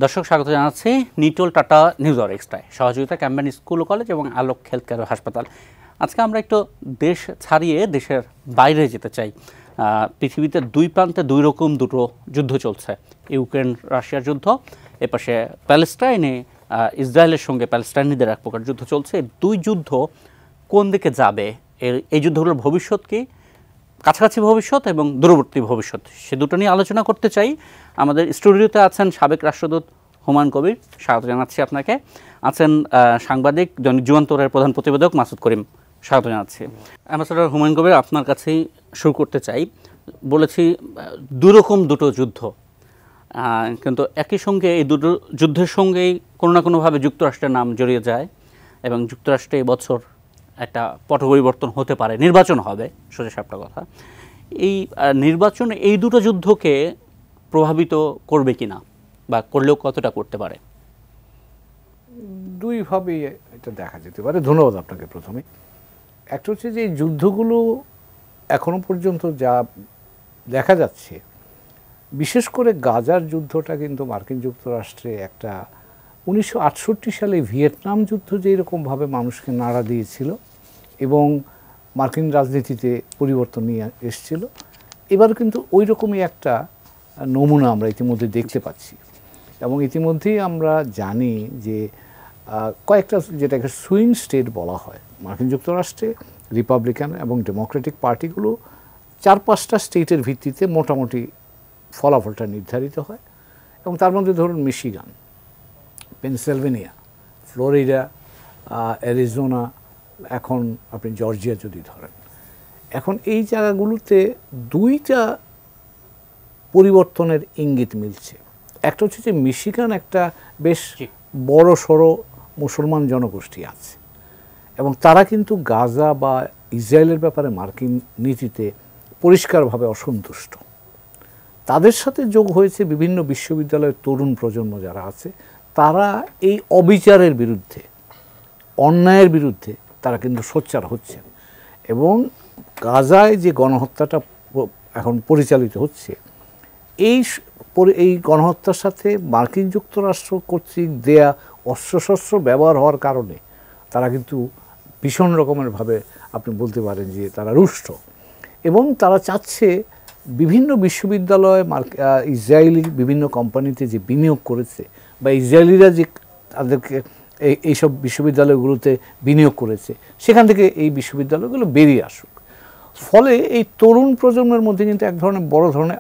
দর্শক স্বাগত জানাচ্ছি নিটোল টাটা নিউজ আর এক্সট্রায়, সহযোগিতা ক্যাম্বেন স্কুল ও কলেজ এবং আলোক হেলথ কেয়ার হাসপাতাল। আজকে আমরা একটু দেশ ছাড়িয়ে দেশের বাইরে যেতে চাই। পৃথিবীতে দুই প্রান্তে দুই রকম দুটো যুদ্ধ চলছে, ইউক্রেন রাশিয়ার যুদ্ধ, এপাশে প্যালেস্টাইনে ইসরায়েলের সঙ্গে প্যালেস্টাইনিদের এক প্রকার যুদ্ধ চলছে। দুই যুদ্ধ কোন দিকে যাবে, এই যুদ্ধগুলোর ভবিষ্যৎ কি, কাছাকাছি ভবিষ্যৎ এবং দূরবর্তী ভবিষ্যৎ, সে দুটো নিয়ে আলোচনা করতে চাই। আমাদের স্টুডিওতে আছেন সাবেক রাষ্ট্রদূত হুমায়ুন কবির, স্বাগত জানাচ্ছি আপনাকে। আছেন সাংবাদিক দৈনিক যুগান্তরের প্রধান প্রতিবেদক মাসুদ করিম, স্বাগত জানাচ্ছি। অ্যাম্বাসেডর হুমায়ুন কবির, আপনার কাছেই শুরু করতে চাই। বলেছি দুরকম দুটো যুদ্ধ, কিন্তু একই সঙ্গে এই দুটো যুদ্ধের সঙ্গেই কোনো না কোনোভাবে যুক্তরাষ্ট্রের নাম জড়িয়ে যায় এবং যুক্তরাষ্ট্রে এবছর একটা পট পরিবর্তন হতে পারে, নির্বাচন হবে, সোজা সাপটা কথা। এই নির্বাচন এই দুটো যুদ্ধকে প্রভাবিত করবে কিনা, বা করলেও কতটা করতে পারে? দুইভাবেই এটা দেখা যেতে পারে। ধন্যবাদ আপনাকে। প্রথমে একটা হচ্ছে যে এই যুদ্ধগুলো এখনো পর্যন্ত যা দেখা যাচ্ছে, বিশেষ করে গাজার যুদ্ধটা কিন্তু মার্কিন যুক্তরাষ্ট্রে একটা 1968 সালে ভিয়েতনাম যুদ্ধ যেরকমভাবে মানুষকে নাড়া দিয়েছিল এবং মার্কিন রাজনীতিতে পরিবর্তন নিয়ে এসেছিল, এবার কিন্তু ওই রকমই একটা নমুনা আমরা ইতিমধ্যে দেখতে পাচ্ছি। এবং ইতিমধ্যেই আমরা জানি যে কয়েকটা, যেটাকে সুইং স্টেট বলা হয় মার্কিন যুক্তরাষ্ট্রে, রিপাবলিকান এবং ডেমোক্রেটিক পার্টিগুলো 4-5টা স্টেটের ভিত্তিতে মোটামুটি ফলাফলটা নির্ধারিত হয়। এবং তার মধ্যে ধরুন মিশিগান, পেনসিলভেনিয়া, ফ্লোরিডা, অ্যারিজোনা, এখন আপনি জর্জিয়া যদি ধরেন, এখন এই জায়গাগুলোতে দুইটা পরিবর্তনের ইঙ্গিত মিলছে। একটা হচ্ছে যে মিশিগান একটা বেশ বড় সড়ো মুসলমান জনগোষ্ঠী আছে এবং তারা কিন্তু গাজা বা ইসরায়েলের ব্যাপারে মার্কিন নীতিতে পরিষ্কারভাবে অসন্তুষ্ট। তাদের সাথে যোগ হয়েছে বিভিন্ন বিশ্ববিদ্যালয়ের তরুণ প্রজন্ম যারা আছে, তারা এই অবিচারের বিরুদ্ধে, অন্যায়ের বিরুদ্ধে তারা কিন্তু সোচ্চার হচ্ছেন। এবং গাজায় যে গণহত্যাটা এখন পরিচালিত হচ্ছে, এই গণহত্যার সাথে মার্কিন যুক্তরাষ্ট্র কর্তৃক দেয়া অস্ত্রশস্ত্র ব্যবহার হওয়ার কারণে তারা কিন্তু ভীষণ রকমেরভাবে আপনি বলতে পারেন যে তারা রুষ্ট। এবং তারা চাচ্ছে বিভিন্ন বিশ্ববিদ্যালয়, ইসরায়েলি বিভিন্ন কোম্পানিতে যে বিনিয়োগ করেছে বা ইসরায়েলিরা যে তাদেরকে এইসব বিশ্ববিদ্যালয়গুলোতে বিনিয়োগ করেছে, সেখান থেকে এই বিশ্ববিদ্যালয়গুলো বেরিয়ে আসুক। ফলে এই তরুণ প্রজন্মের মধ্যে কিন্তু এক ধরনের বড় ধরনের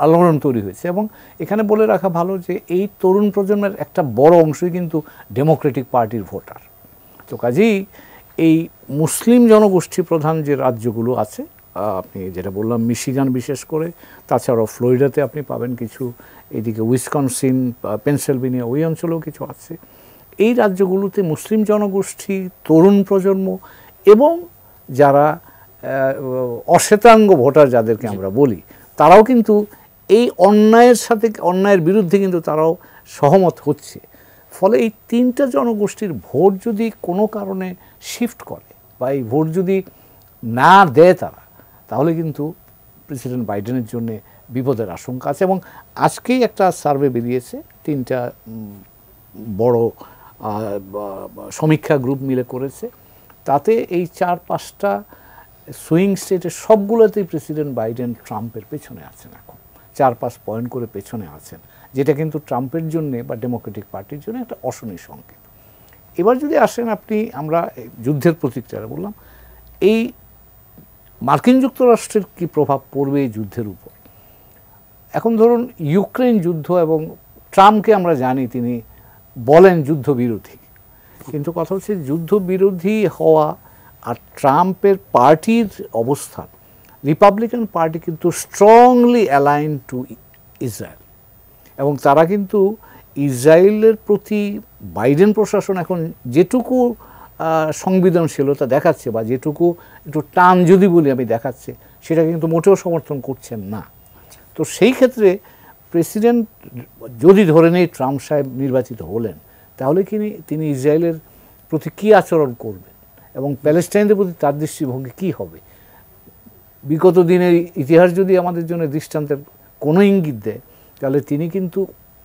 আলোড়ন তৈরি হয়েছে। এবং এখানে বলে রাখা ভালো যে এই তরুণ প্রজন্মের একটা বড় অংশই কিন্তু ডেমোক্রেটিক পার্টির ভোটার। তো কাজেই এই মুসলিম জনগোষ্ঠী প্রধান যে রাজ্যগুলো আছে, আপনি যেটা বললাম মিশিগান বিশেষ করে, তাছাড়াও ফ্লোরিডাতে আপনি পাবেন কিছু, এদিকে উইসকনসিন, পেনসিলভেনিয়া, ওই অঞ্চলেও কিছু আছে। এই রাজ্যগুলোতে মুসলিম জনগোষ্ঠী, তরুণ প্রজন্ম এবং যারা অশ্বেতাঙ্গ ভোটার যাদেরকে আমরা বলি, তারাও কিন্তু এই অন্যায়ের সাথে, অন্যায়ের বিরুদ্ধে কিন্তু তারাও সহমত হচ্ছে। ফলে এই তিনটা জনগোষ্ঠীর ভোট যদি কোনো কারণে শিফট করে বা এই ভোট যদি না দেয় তারা, তাহলে কিন্তু প্রেসিডেন্ট বাইডেনের জন্য বিপদের আশঙ্কা আছে। এবং আজকেই একটা সার্ভে বেরিয়েছে, 3টা বড় সমীক্ষা গ্রুপ মিলে করেছে, তাতে এই 4-5টা সুইং স্টেটের সবগুলোতেই প্রেসিডেন্ট বাইডেন ট্রাম্পের পেছনে আছেন, এখন 4-5 পয়েন্ট করে পেছনে আছেন, যেটা কিন্তু ট্রাম্পের জন্য বা ডেমোক্রেটিক পার্টির জন্য একটা অশনি সংকেত। এবার যদি আসেন আপনি, আমরা যুদ্ধের প্রতিক্রিয়া বললাম, এই মার্কিন যুক্তরাষ্ট্রের কি প্রভাব পড়বে এই যুদ্ধের উপর। এখন ধরুন ইউক্রেন যুদ্ধ, এবং ট্রাম্পকে আমরা জানি তিনি বলেন যুদ্ধবিরোধী, কিন্তু কথা হচ্ছে যুদ্ধবিরোধী হওয়া আর ট্রাম্পের পার্টির অবস্থান, রিপাবলিকান পার্টি কিন্তু স্ট্রংলি অ্যালাইন টু ইসরায়েল এবং তারা কিন্তু ইসরায়েলের প্রতি বাইডেন প্রশাসন এখন যেটুকু সংবেদনশীলতা দেখাচ্ছে বা যেটুকু একটু টান যদি বলি আমি দেখাচ্ছে, সেটা কিন্তু মোটেও সমর্থন করছেন না। তো সেই ক্ষেত্রে প্রেসিডেন্ট যদি ধরে নেই ট্রাম্প সাহেব নির্বাচিত হলেন, তাহলে তিনি ইসরায়েলের প্রতি কী আচরণ করবেন এবং প্যালেস্টাইনদের প্রতি তার দৃষ্টিভঙ্গি কী হবে। বিগত দিনের ইতিহাস যদি আমাদের জন্য দৃষ্টান্তের কোনো ইঙ্গিত দেয়, তাহলে তিনি কিন্তু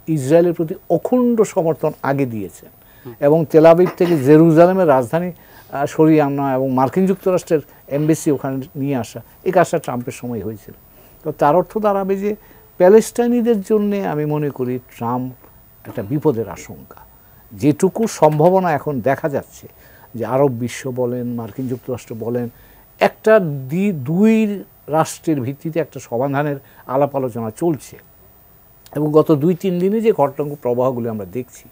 ইসরায়েলের প্রতি অখণ্ড সমর্থন আগে দিয়েছেন এবং তেল আবিব থেকে জেরুজালেমের রাজধানী সরিয়ে আনা এবং মার্কিন যুক্তরাষ্ট্রের এমবেসি ওখানে নিয়ে আসা, এই কাজটা ট্রাম্পের সময় হয়েছিল। তো তার অর্থ দাঁড়াবে যে প্যালেস্টাইনিদের জন্যে আমি মনে করি ট্রাম্প একটা বিপদের আশঙ্কা। যেটুকু সম্ভাবনা এখন দেখা যাচ্ছে যে আরব বিশ্ব বলেন, মার্কিন যুক্তরাষ্ট্র বলেন, একটা দুই রাষ্ট্রের ভিত্তিতে একটা সমাধানের আলাপ আলোচনা চলছে এবং গত 2-3 দিনে যে ঘটনা প্রবাহগুলি আমরা দেখছি,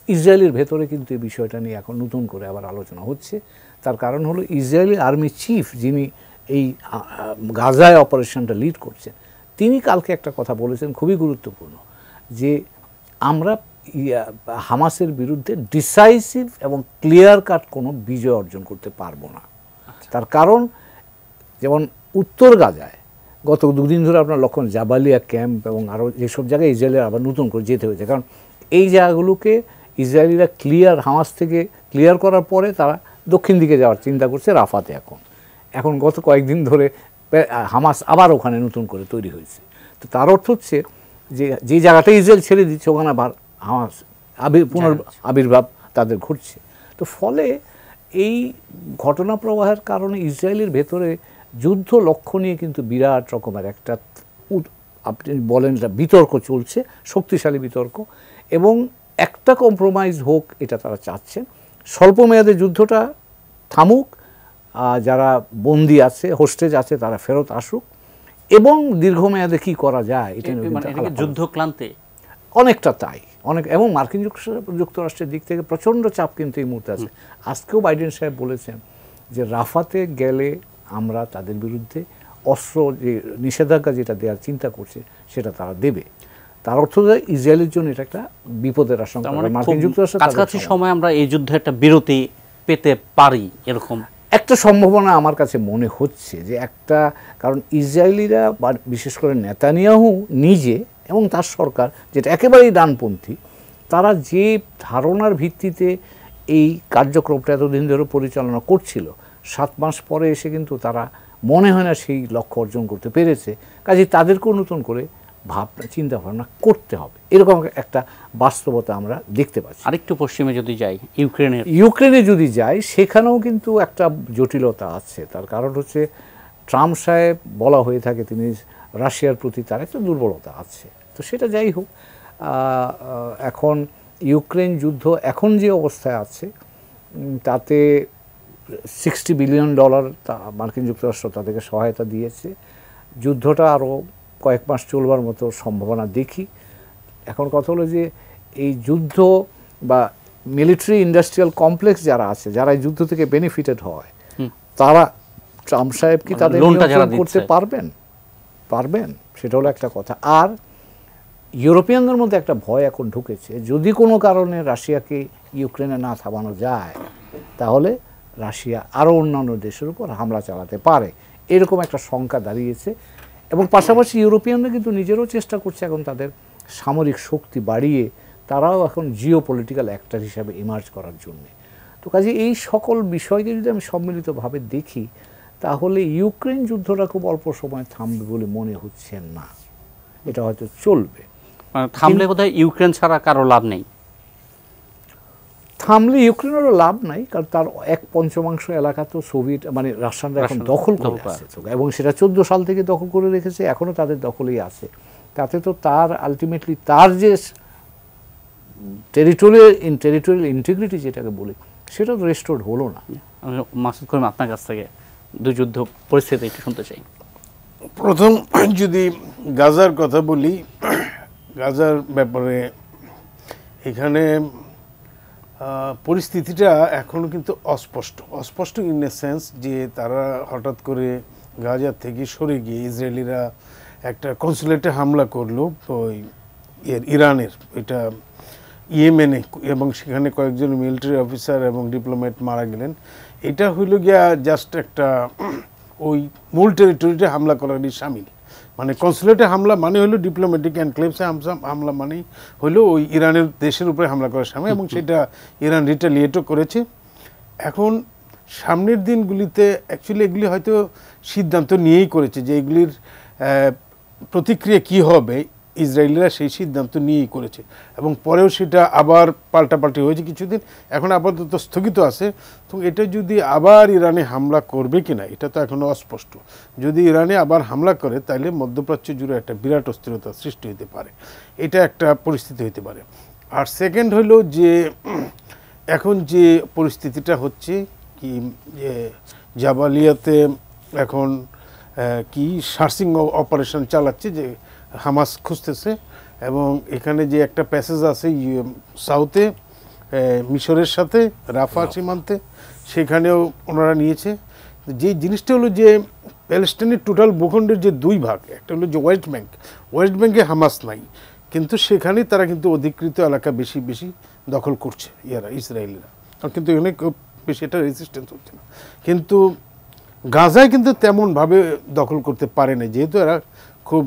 ইসরায়েলের ভেতরে কিন্তু এই বিষয়টা নিয়ে এখন নতুন করে আবার আলোচনা হচ্ছে। তার কারণ হলো ইসরায়েলি আর্মি চিফ, যিনি এই গাজায় অপারেশনটা লিড করছেন, তিনি কালকে একটা কথা বলেছেন খুবই গুরুত্বপূর্ণ, যে আমরা হামাসের বিরুদ্ধে ডিসাইসিভ এবং ক্লিয়ার কাট কোনো বিজয় অর্জন করতে পারবো না। তার কারণ যেমন উত্তর গাজায় গত 2 দিন ধরে আপনার লক্ষণ জাবালিয়া ক্যাম্প এবং আরও যেসব জায়গায় ইসরায়েলের আবার নতুন করে যেতে হয়েছে, কারণ এই জায়গাগুলোকে ইসরায়েলিরা হামাস থেকে ক্লিয়ার করার পরে তারা দক্ষিণ দিকে যাওয়ার চিন্তা করছে রাফাতে। এখন গত কয়েকদিন ধরে হামাস আবার ওখানে নতুন করে তৈরি হয়েছে। তো তার অর্থ হচ্ছে যে জায়গাটা ইসরায়েল ছেড়ে দিচ্ছে ওখানে আবার হামাস আবির্ভাব তাদের ঘটছে। তো ফলে এই ঘটনা প্রবাহের কারণে ইসরায়েলের ভেতরে যুদ্ধ লক্ষ্য নিয়ে কিন্তু বিরাট রকমের একটা আপনি বলেন বিতর্ক চলছে, শক্তিশালী বিতর্ক, এবং একটা কম্প্রোমাইজ হোক এটা তারা চাচ্ছেন। স্বল্প মেয়াদে যুদ্ধটা থামুক, যারা বন্দী আছে, হোস্টেজ আছে, তারা ফেরত আসুক, এবং দীর্ঘমেয়াদে কি করা যায় এটা যুদ্ধক্লান্তি অনেকটা তাই এবং মার্কিন যুক্তরাষ্ট্রের দিক থেকে প্রচণ্ড চাপ কিন্তু এই মুহূর্তে আছে। আজকেও বাইডেন সাহেব বলেছেন যে রাফাতে গেলে আমরা তাদের বিরুদ্ধে অস্ত্র যে নিষেধাজ্ঞা যেটা দেওয়ার চিন্তা করছে সেটা তারা দেবে। তার অর্থ ইসরায়েলের জন্য এটা একটা বিপদের আশঙ্কা। মার্কিন যুক্তরাষ্ট্র কাছাকাছি সময় আমরা এই যুদ্ধে একটা বিরতি পেতে পারি এরকম একটা সম্ভাবনা আমার কাছে মনে হচ্ছে, যে একটা কারণ ইসরায়েলিরা বা বিশেষ করে নেতানিয়াহু নিজে এবং তার সরকার যেটা একেবারেই ডানপন্থী, তারা যে ধারণার ভিত্তিতে এই কার্যক্রমটা এতদিন ধরে পরিচালনা করছিল, 7 মাস পরে এসে কিন্তু তারা মনে হয় না সেই লক্ষ্য অর্জন করতে পেরেছে। কাজে তাদেরকেও নতুন করে চিন্তা ভাবনা করতে হবে, এরকম একটা বাস্তবতা আমরা দেখতে পাচ্ছি। আরেকটু পশ্চিমে যদি যাই, ইউক্রেনে যদি যাই, সেখানেও কিন্তু একটা জটিলতা আছে। তার কারণ হচ্ছে ট্রাম্প সাহেব বলা হয়ে থাকে তিনি রাশিয়ার প্রতি তার একটা দুর্বলতা আছে। তো সেটা যাই হোক, এখন ইউক্রেন যুদ্ধ এখন যে অবস্থায় আছে তাতে $60 বিলিয়ন মার্কিন যুক্তরাষ্ট্র তাদেরকে সহায়তা দিয়েছে। যুদ্ধটা আরও কয়েক মাস চলবার মতো সম্ভাবনা দেখি। এখন কথা হলো যে এই যুদ্ধ বা মিলিটারি ইন্ডাস্ট্রিয়াল কমপ্লেক্স যারা আছে, যারা এই যুদ্ধ থেকে বেনিফিটেড হয়, তারা ট্রাম্প সাহেব কি তাদের নিয়ন্ত্রণ করতে পারবেন সেটা হলো একটা কথা। আর ইউরোপিয়ানদের মধ্যে একটা ভয় এখন ঢুকেছে, যদি কোনো কারণে রাশিয়াকে ইউক্রেনে না থামানো যায় তাহলে রাশিয়া আরও অন্যান্য দেশের উপর হামলা চালাতে পারে, এরকম একটা শঙ্কা দাঁড়িয়েছে। এবং পাশাপাশি ইউরোপিয়ানরা কিন্তু নিজেরও চেষ্টা করছে এখন তাদের সামরিক শক্তি বাড়িয়ে তারাও এখন জিও পলিটিক্যাল অ্যাক্টর হিসাবে ইমার্জ করার জন্যে। তো কাজে এই সকল বিষয়কে যদি আমি সম্মিলিতভাবে দেখি, তাহলে ইউক্রেন যুদ্ধটা খুব অল্প সময় থামবে বলে মনে হচ্ছে না, এটা হয়তো চলবে। থামলে বোধহয় ইউক্রেন ছাড়া কারো লাভ নেই। থামলে ইউক্রেনেরও লাভ নাই, কারণ তার 1/5 এলাকা তো সোভিয়েত মানে রাশিয়ানরা এখন দখল করে আছে, এবং সেটা 14 সাল থেকে দখল করে রেখেছে, এখনও তাদের দখলেই আছে। তাতে তো তার আলটিমেটলি তার যে টেরিটোরিয়াল ইন্টিগ্রিটি যেটাকে বলি, সেটা তো রেস্টোর্ড হলো না। আমি মাসুদ করিম আপনার কাছ থেকে যুদ্ধ পরিস্থিতি একটু শুনতে চাই। প্রথম যদি গাজার কথা বলি, গাজার ব্যাপারে এখানে পরিস্থিতিটা এখনও কিন্তু অস্পষ্ট ইন এ সেন্স যে তারা হঠাৎ করে গাজার থেকে সরে গিয়ে ইসরায়েলিরা একটা কনসুলেটে হামলা করলো ওই ইরানের, এটা ইয়েমেনে, এবং সেখানে কয়েকজন মিলিটারি অফিসার এবং ডিপ্লোম্যাট মারা গেলেন। এটা হইল গিয়া জাস্ট একটা ওই মূল টেরিটরিতে হামলা করারই সামিল। মানে কনসুলেটে হামলা মানে হলো ডিপ্লোম্যাটিক এনক্লেভসে হামলা মানে হলো ওই ইরানের দেশের উপরে হামলা করার সামিল, এবং সেটা ইরান রিটালিয়েটও করেছে। এখন সামনের দিনগুলিতে অ্যাকচুয়ালি এগুলি হয়তো সিদ্ধান্ত নিয়েই করেছে যে এগুলির প্রতিক্রিয়া কি হবে, ইসরায়েলিরা সেই সিদ্ধান্ত নিয়েই করেছে এবং পরেও সেটা আবার পাল্টাপাল্টি হয়েছে কিছুদিন, এখন আপাতত স্থগিত আছে। তো এটা যদি আবার ইরানে হামলা করবে কিনা এটা তো এখনও অস্পষ্ট। যদি ইরানে আবার হামলা করে তাহলে মধ্যপ্রাচ্য জুড়ে একটা বিরাট অস্থিরতার সৃষ্টি হতে পারে, এটা একটা পরিস্থিতি হতে পারে। আর সেকেন্ড হলো যে এখন যে পরিস্থিতিটা হচ্ছে কি, যে জাবালিয়াতে এখন কি সার্চিং অপারেশন চালাচ্ছে, যে হামাস খুঁজতেছে, এবং এখানে যে একটা প্যাসেজ আছে সাউথে মিশরের সাথে রাফা সীমান্তে, সেখানেও ওনারা নিয়েছে। যে জিনিসটা হলো যে প্যালেস্টাইনের টোটাল ভূখণ্ডের যে দুই ভাগ, একটা হলো যে ওয়েস্ট ব্যাঙ্কে হামাস নাই, কিন্তু সেখানে তারা কিন্তু অধিকৃত এলাকা বেশি বেশি দখল করছে ইসরায়েলিরা, কিন্তু এখানে খুব বেশি এটা রেজিস্ট্যান্স হচ্ছে না। কিন্তু গাজায় কিন্তু তেমনভাবে দখল করতে পারে না, যেহেতু এরা খুব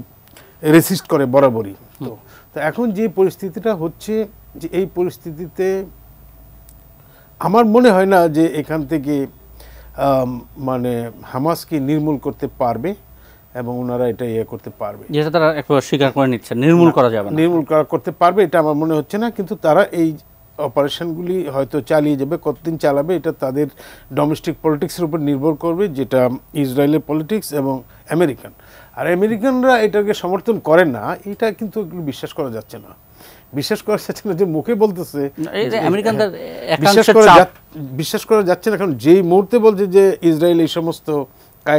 রেসিস্ট করে বরাবরই। তো এখন যে পরিস্থিতিটা হচ্ছে, যে এই পরিস্থিতিতে আমার মনে হয় না যে এখান থেকে মানে হামাসকে নির্মূল করতে পারবে এবং ওনারা এটা করতে পারবে, যেটা তারা একবার স্বীকার করে নিচ্ছে, নির্মূল করা যাবে না, নির্মূল করতে পারবে এটা আমার মনে হচ্ছে না। কিন্তু তারা এই অপারেশনগুলি হয়তো চালিয়ে যাবে, কতদিন চালাবে এটা তাদের ডোমেস্টিক পলিটিক্সের উপর নির্ভর করবে, যেটা ইসরায়েলের পলিটিক্স এবং আমেরিকান। আর আমেরিকানরা এটাকে সমর্থন করে না, এটা কিন্তু বিশ্বাস করা যাচ্ছে না যে মুখে বলতেছে, বিশ্বাস করা যাচ্ছে না। কারণ যেই মুহূর্তে বলছে যে ইসরায়েল এই সমস্ত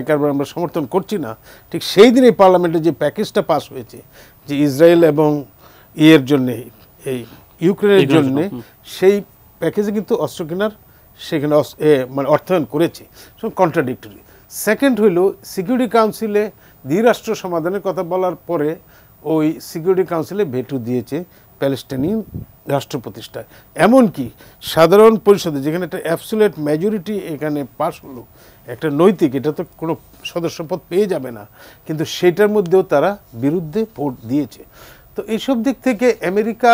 কারবার আমরা সমর্থন করছি না, ঠিক সেই দিন এই পার্লামেন্টে যে প্যাকেজটা পাস হয়েছে, যে ইসরায়েল এবং এর জন্যে, এই ইউক্রেনের জন্য, সেই প্যাকেজে কিন্তু অস্ত্র কেনার সেখানে মানে অর্থায়ন করেছে, কন্ট্রাডিক্টরি। সেকেন্ড হইল সিকিউরিটি কাউন্সিলে দ্বিরাষ্ট্র সমাধানের কথা বলার পরে ওই সিকিউরিটি কাউন্সিলে ভেটো দিয়েছে প্যালেস্টাইনি রাষ্ট্র প্রতিষ্ঠায়। এমনকি সাধারণ পরিষদে যেখানে একটা অ্যাবসোলিউট মেজরিটি এখানে পাস হলো, একটা নৈতিক, এটা তো কোনো সদস্যপদ পেয়ে যাবে না, কিন্তু সেটার মধ্যেও তারা বিরুদ্ধে ভোট দিয়েছে। তো এইসব দিক থেকে আমেরিকা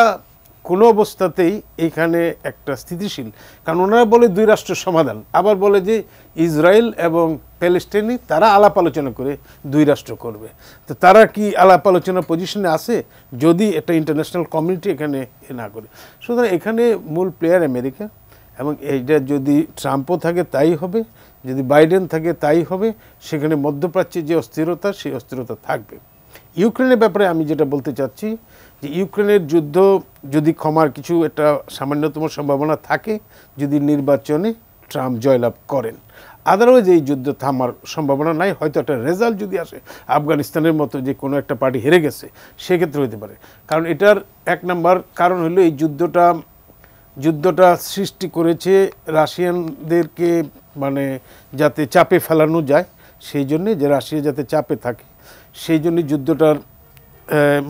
কোনো অবস্থাতেই এখানে একটা স্থিতিশীল, কারণ ওনারা বলে দুই রাষ্ট্র সমাধান, আবার বলে যে ইসরায়েল এবং প্যালেস্টাইনি তারা আলাপ আলোচনা করে দুই রাষ্ট্র করবে। তো তারা কি আলাপ আলোচনার পজিশনে আছে যদি একটা ইন্টারন্যাশনাল কমিউনিটি এখানে না করে? সুতরাং এখানে মূল প্লেয়ার আমেরিকা, এবং এইটা যদি ট্রাম্পও থাকে তাই হবে, যদি বাইডেন থাকে তাই হবে। সেখানে মধ্যপ্রাচ্যে যে অস্থিরতা, সেই অস্থিরতা থাকবে। ইউক্রেনের ব্যাপারে আমি যেটা বলতে চাচ্ছি, যে ইউক্রেনের যুদ্ধ যদি ক্ষমার কিছু একটা সামান্যতম সম্ভাবনা থাকে যদি নির্বাচনে ট্রাম্প জয়লাভ করেন, আদারওয়াইজ এই যুদ্ধ থামার সম্ভাবনা নাই। হয়তো একটা রেজাল্ট যদি আসে আফগানিস্তানের মতো, যে কোনো একটা পার্টি হেরে গেছে, সেক্ষেত্রে হতে পারে। কারণ এটার এক নাম্বার কারণ হলো এই যুদ্ধটা সৃষ্টি করেছে রাশিয়ানদেরকে, মানে যাতে চাপে ফেলানো যায়, সেই জন্যে, যে রাশিয়া যাতে চাপে থাকে, সেই জন্য যুদ্ধটার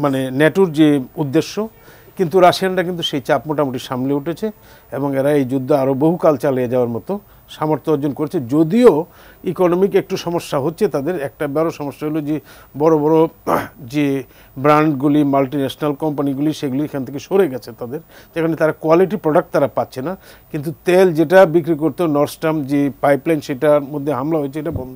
মানে ন্যাটোর যে উদ্দেশ্য। কিন্তু রাশিয়ানরা কিন্তু সেই চাপ মোটামুটি সামলে উঠেছে এবং এরা এই যুদ্ধ আরও বহুকাল চালিয়ে যাওয়ার মতো সামর্থ্য অর্জন করেছে। যদিও ইকোনমিক একটু সমস্যা হচ্ছে তাদের, একটা বড় সমস্যা হলো যে বড় বড় যে ব্র্যান্ডগুলি, মাল্টিন্যাশনাল কোম্পানিগুলি, সেগুলি এখান থেকে সরে গেছে তাদের, যেখানে তারা কোয়ালিটি প্রোডাক্ট তারা পাচ্ছে না। কিন্তু তেল যেটা বিক্রি করতো, নর্থ স্ট্রিম যে পাইপলাইন, সেটার মধ্যে হামলা হয়েছে, এটা বন্ধ।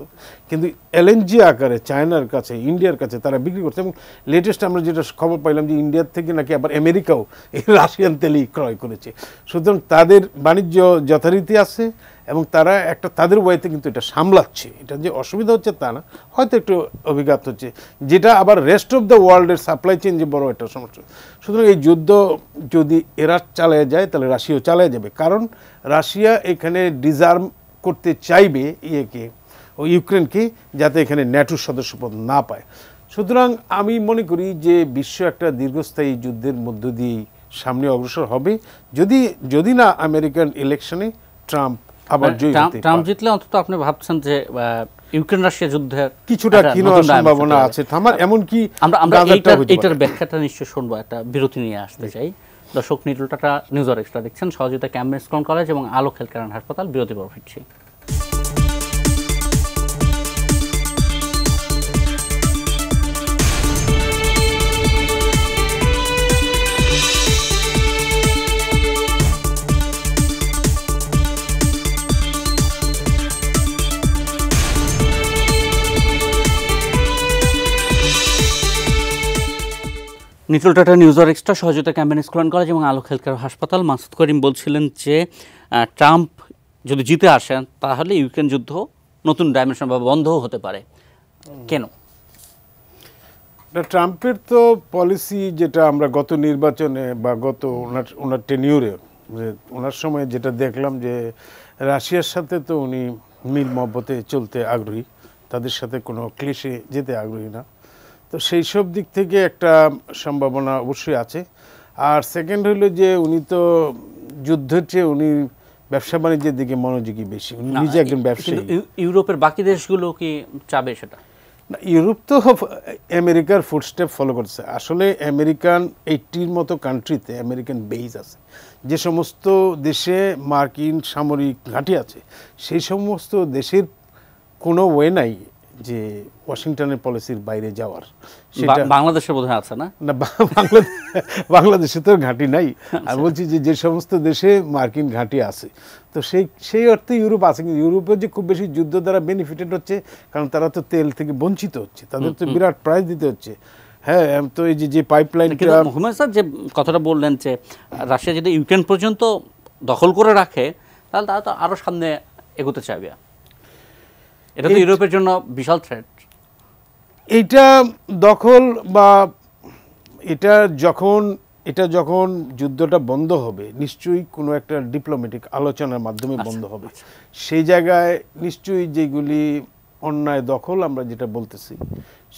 কিন্তু এলএনজি আকারে চায়নার কাছে, ইন্ডিয়ার কাছে তারা বিক্রি করছে। এবং লেটেস্ট আমরা যেটা খবর পাইলাম যে ইন্ডিয়ার থেকে নাকি আবার আমেরিকাও এই রাশিয়ান তেলই ক্রয় করেছে। সুতরাং তাদের বাণিজ্য যথারীতি আছে এবং তারা একটা তাদের ওয়েতে কিন্তু এটা সামলাচ্ছে। এটা যে অসুবিধা হচ্ছে তা না, হয়তো একটু অভিঘাত হচ্ছে, যেটা আবার রেস্ট অফ দ্য ওয়ার্ল্ডের সাপ্লাই চেইন যে বড় একটা সমস্যা। সুতরাং এই যুদ্ধ যদি এরা চালিয়ে যায় তাহলে রাশিয়াও চালিয়ে যাবে, কারণ রাশিয়া এখানে ডিজার্ভ করতে চাইবে ইউক্রেনকে, যাতে এখানে ন্যাটোর সদস্যপদ না পায়। সুতরাং আমি মনে করি যে বিশ্ব একটা দীর্ঘস্থায়ী যুদ্ধের মধ্য দিয়ে সামনে অগ্রসর হবে, যদি না আমেরিকান ইলেকশনে ট্রাম্প আবার জয়ী হতে পারে। ট্রাম্প জিতলে অন্তত আপনি ভাবছেন যে ইউক্রেন রাশিয়া যুদ্ধের কিছুটা সম্ভাবনা আছে থামার, এমনকি আমরা এইটার ব্যাখ্যাটা নিশ্চয় শুনবো। একটা বিরতি নিয়ে আসতে চাই। দর্শক, Nitol Tata news hour extra দেখছেন, সহযোগিতা ক্যাম্ব্রিজ স্কুল কলেজ এবং আলোক হেলথ কেয়ার হাসপাতাল। বিরতি পর ফিরছি। নিটল টাটা নিউজ আর এক্সট্রা সহযোগিতা ক্যাম্পেইন স্কুল অ্যান্ড কলেজ এবং আলোক হেলথ কেয়ার হাসপাতাল। মাসুদ করিম বলছিলেন যে ট্রাম্প যদি জিতে আসেন তাহলে ইউক্রেন যুদ্ধ নতুন ডাইমেনশন বা বন্ধও হতে পারে। কেন? ট্রাম্পের তো পলিসি যেটা আমরা গত নির্বাচনে বা গত ওনার টেনিউরে ওনার সময় যেটা দেখলাম যে রাশিয়ার সাথে তো উনি মিল মহব্বতে চলতে আগ্রহী, তাদের সাথে কোনো ক্লেশে যেতে আগ্রহী না। তো সেই সব দিক থেকে একটা সম্ভাবনা অবশ্যই আছে। আর সেকেন্ড হলো যে উনি তো যুদ্ধের চেয়ে উনি ব্যবসা বাণিজ্যের দিকে মনোযোগী বেশি, উনি নিজে একজন ব্যবসায়ী। ইউরোপের বাকি দেশগুলো কি চাবে সেটা? না, ইউরোপ তো আমেরিকার ফুটস্টেপ ফলো করছে। আসলে আমেরিকান 80-র মতো কান্ট্রিতে আমেরিকান বেজ আছে। যে সমস্ত দেশে মার্কিন সামরিক ঘাঁটি আছে সেই সমস্ত দেশের কোনো ওয়ে নাই যে ওয়াশিংটনের পলিসির বাইরে যাওয়ার। সেটা বাংলাদেশের বোধহয় আছে না? না, বাংলাদেশে তো ঘাঁটি নাই। আমি বলছি যে সমস্ত দেশে মার্কিন ঘাঁটি আছে, তো সেই অর্থে ইউরোপ আছে। কিন্তু ইউরোপে যে খুব বেশি যুদ্ধ দ্বারা বেনিফিটেড হচ্ছে, কারণ তারা তো তেল থেকে বঞ্চিত হচ্ছে, তাদের তো বিরাট প্রাইস দিতে হচ্ছে। হ্যাঁ, তো এই যে পাইপলাইনটা মোহাম্মদ স্যার যে কথাটা বললেন যে রাশিয়া যদি ইউক্রেন পর্যন্ত দখল করে রাখে তাহলে তারা তো আরও সামনে এগোতে চাইবে। এটা তো ইউরোপের জন্য বিশাল থ্রেট। এইটা দখল বা এটা যখন যুদ্ধটা বন্ধ হবে নিশ্চয়ই কোনো একটা ডিপ্লোম্যাটিক আলোচনার মাধ্যমে বন্ধ হবে। সেই জায়গায় নিশ্চয়ই যেগুলি অন্যায় দখল আমরা যেটা বলতেছি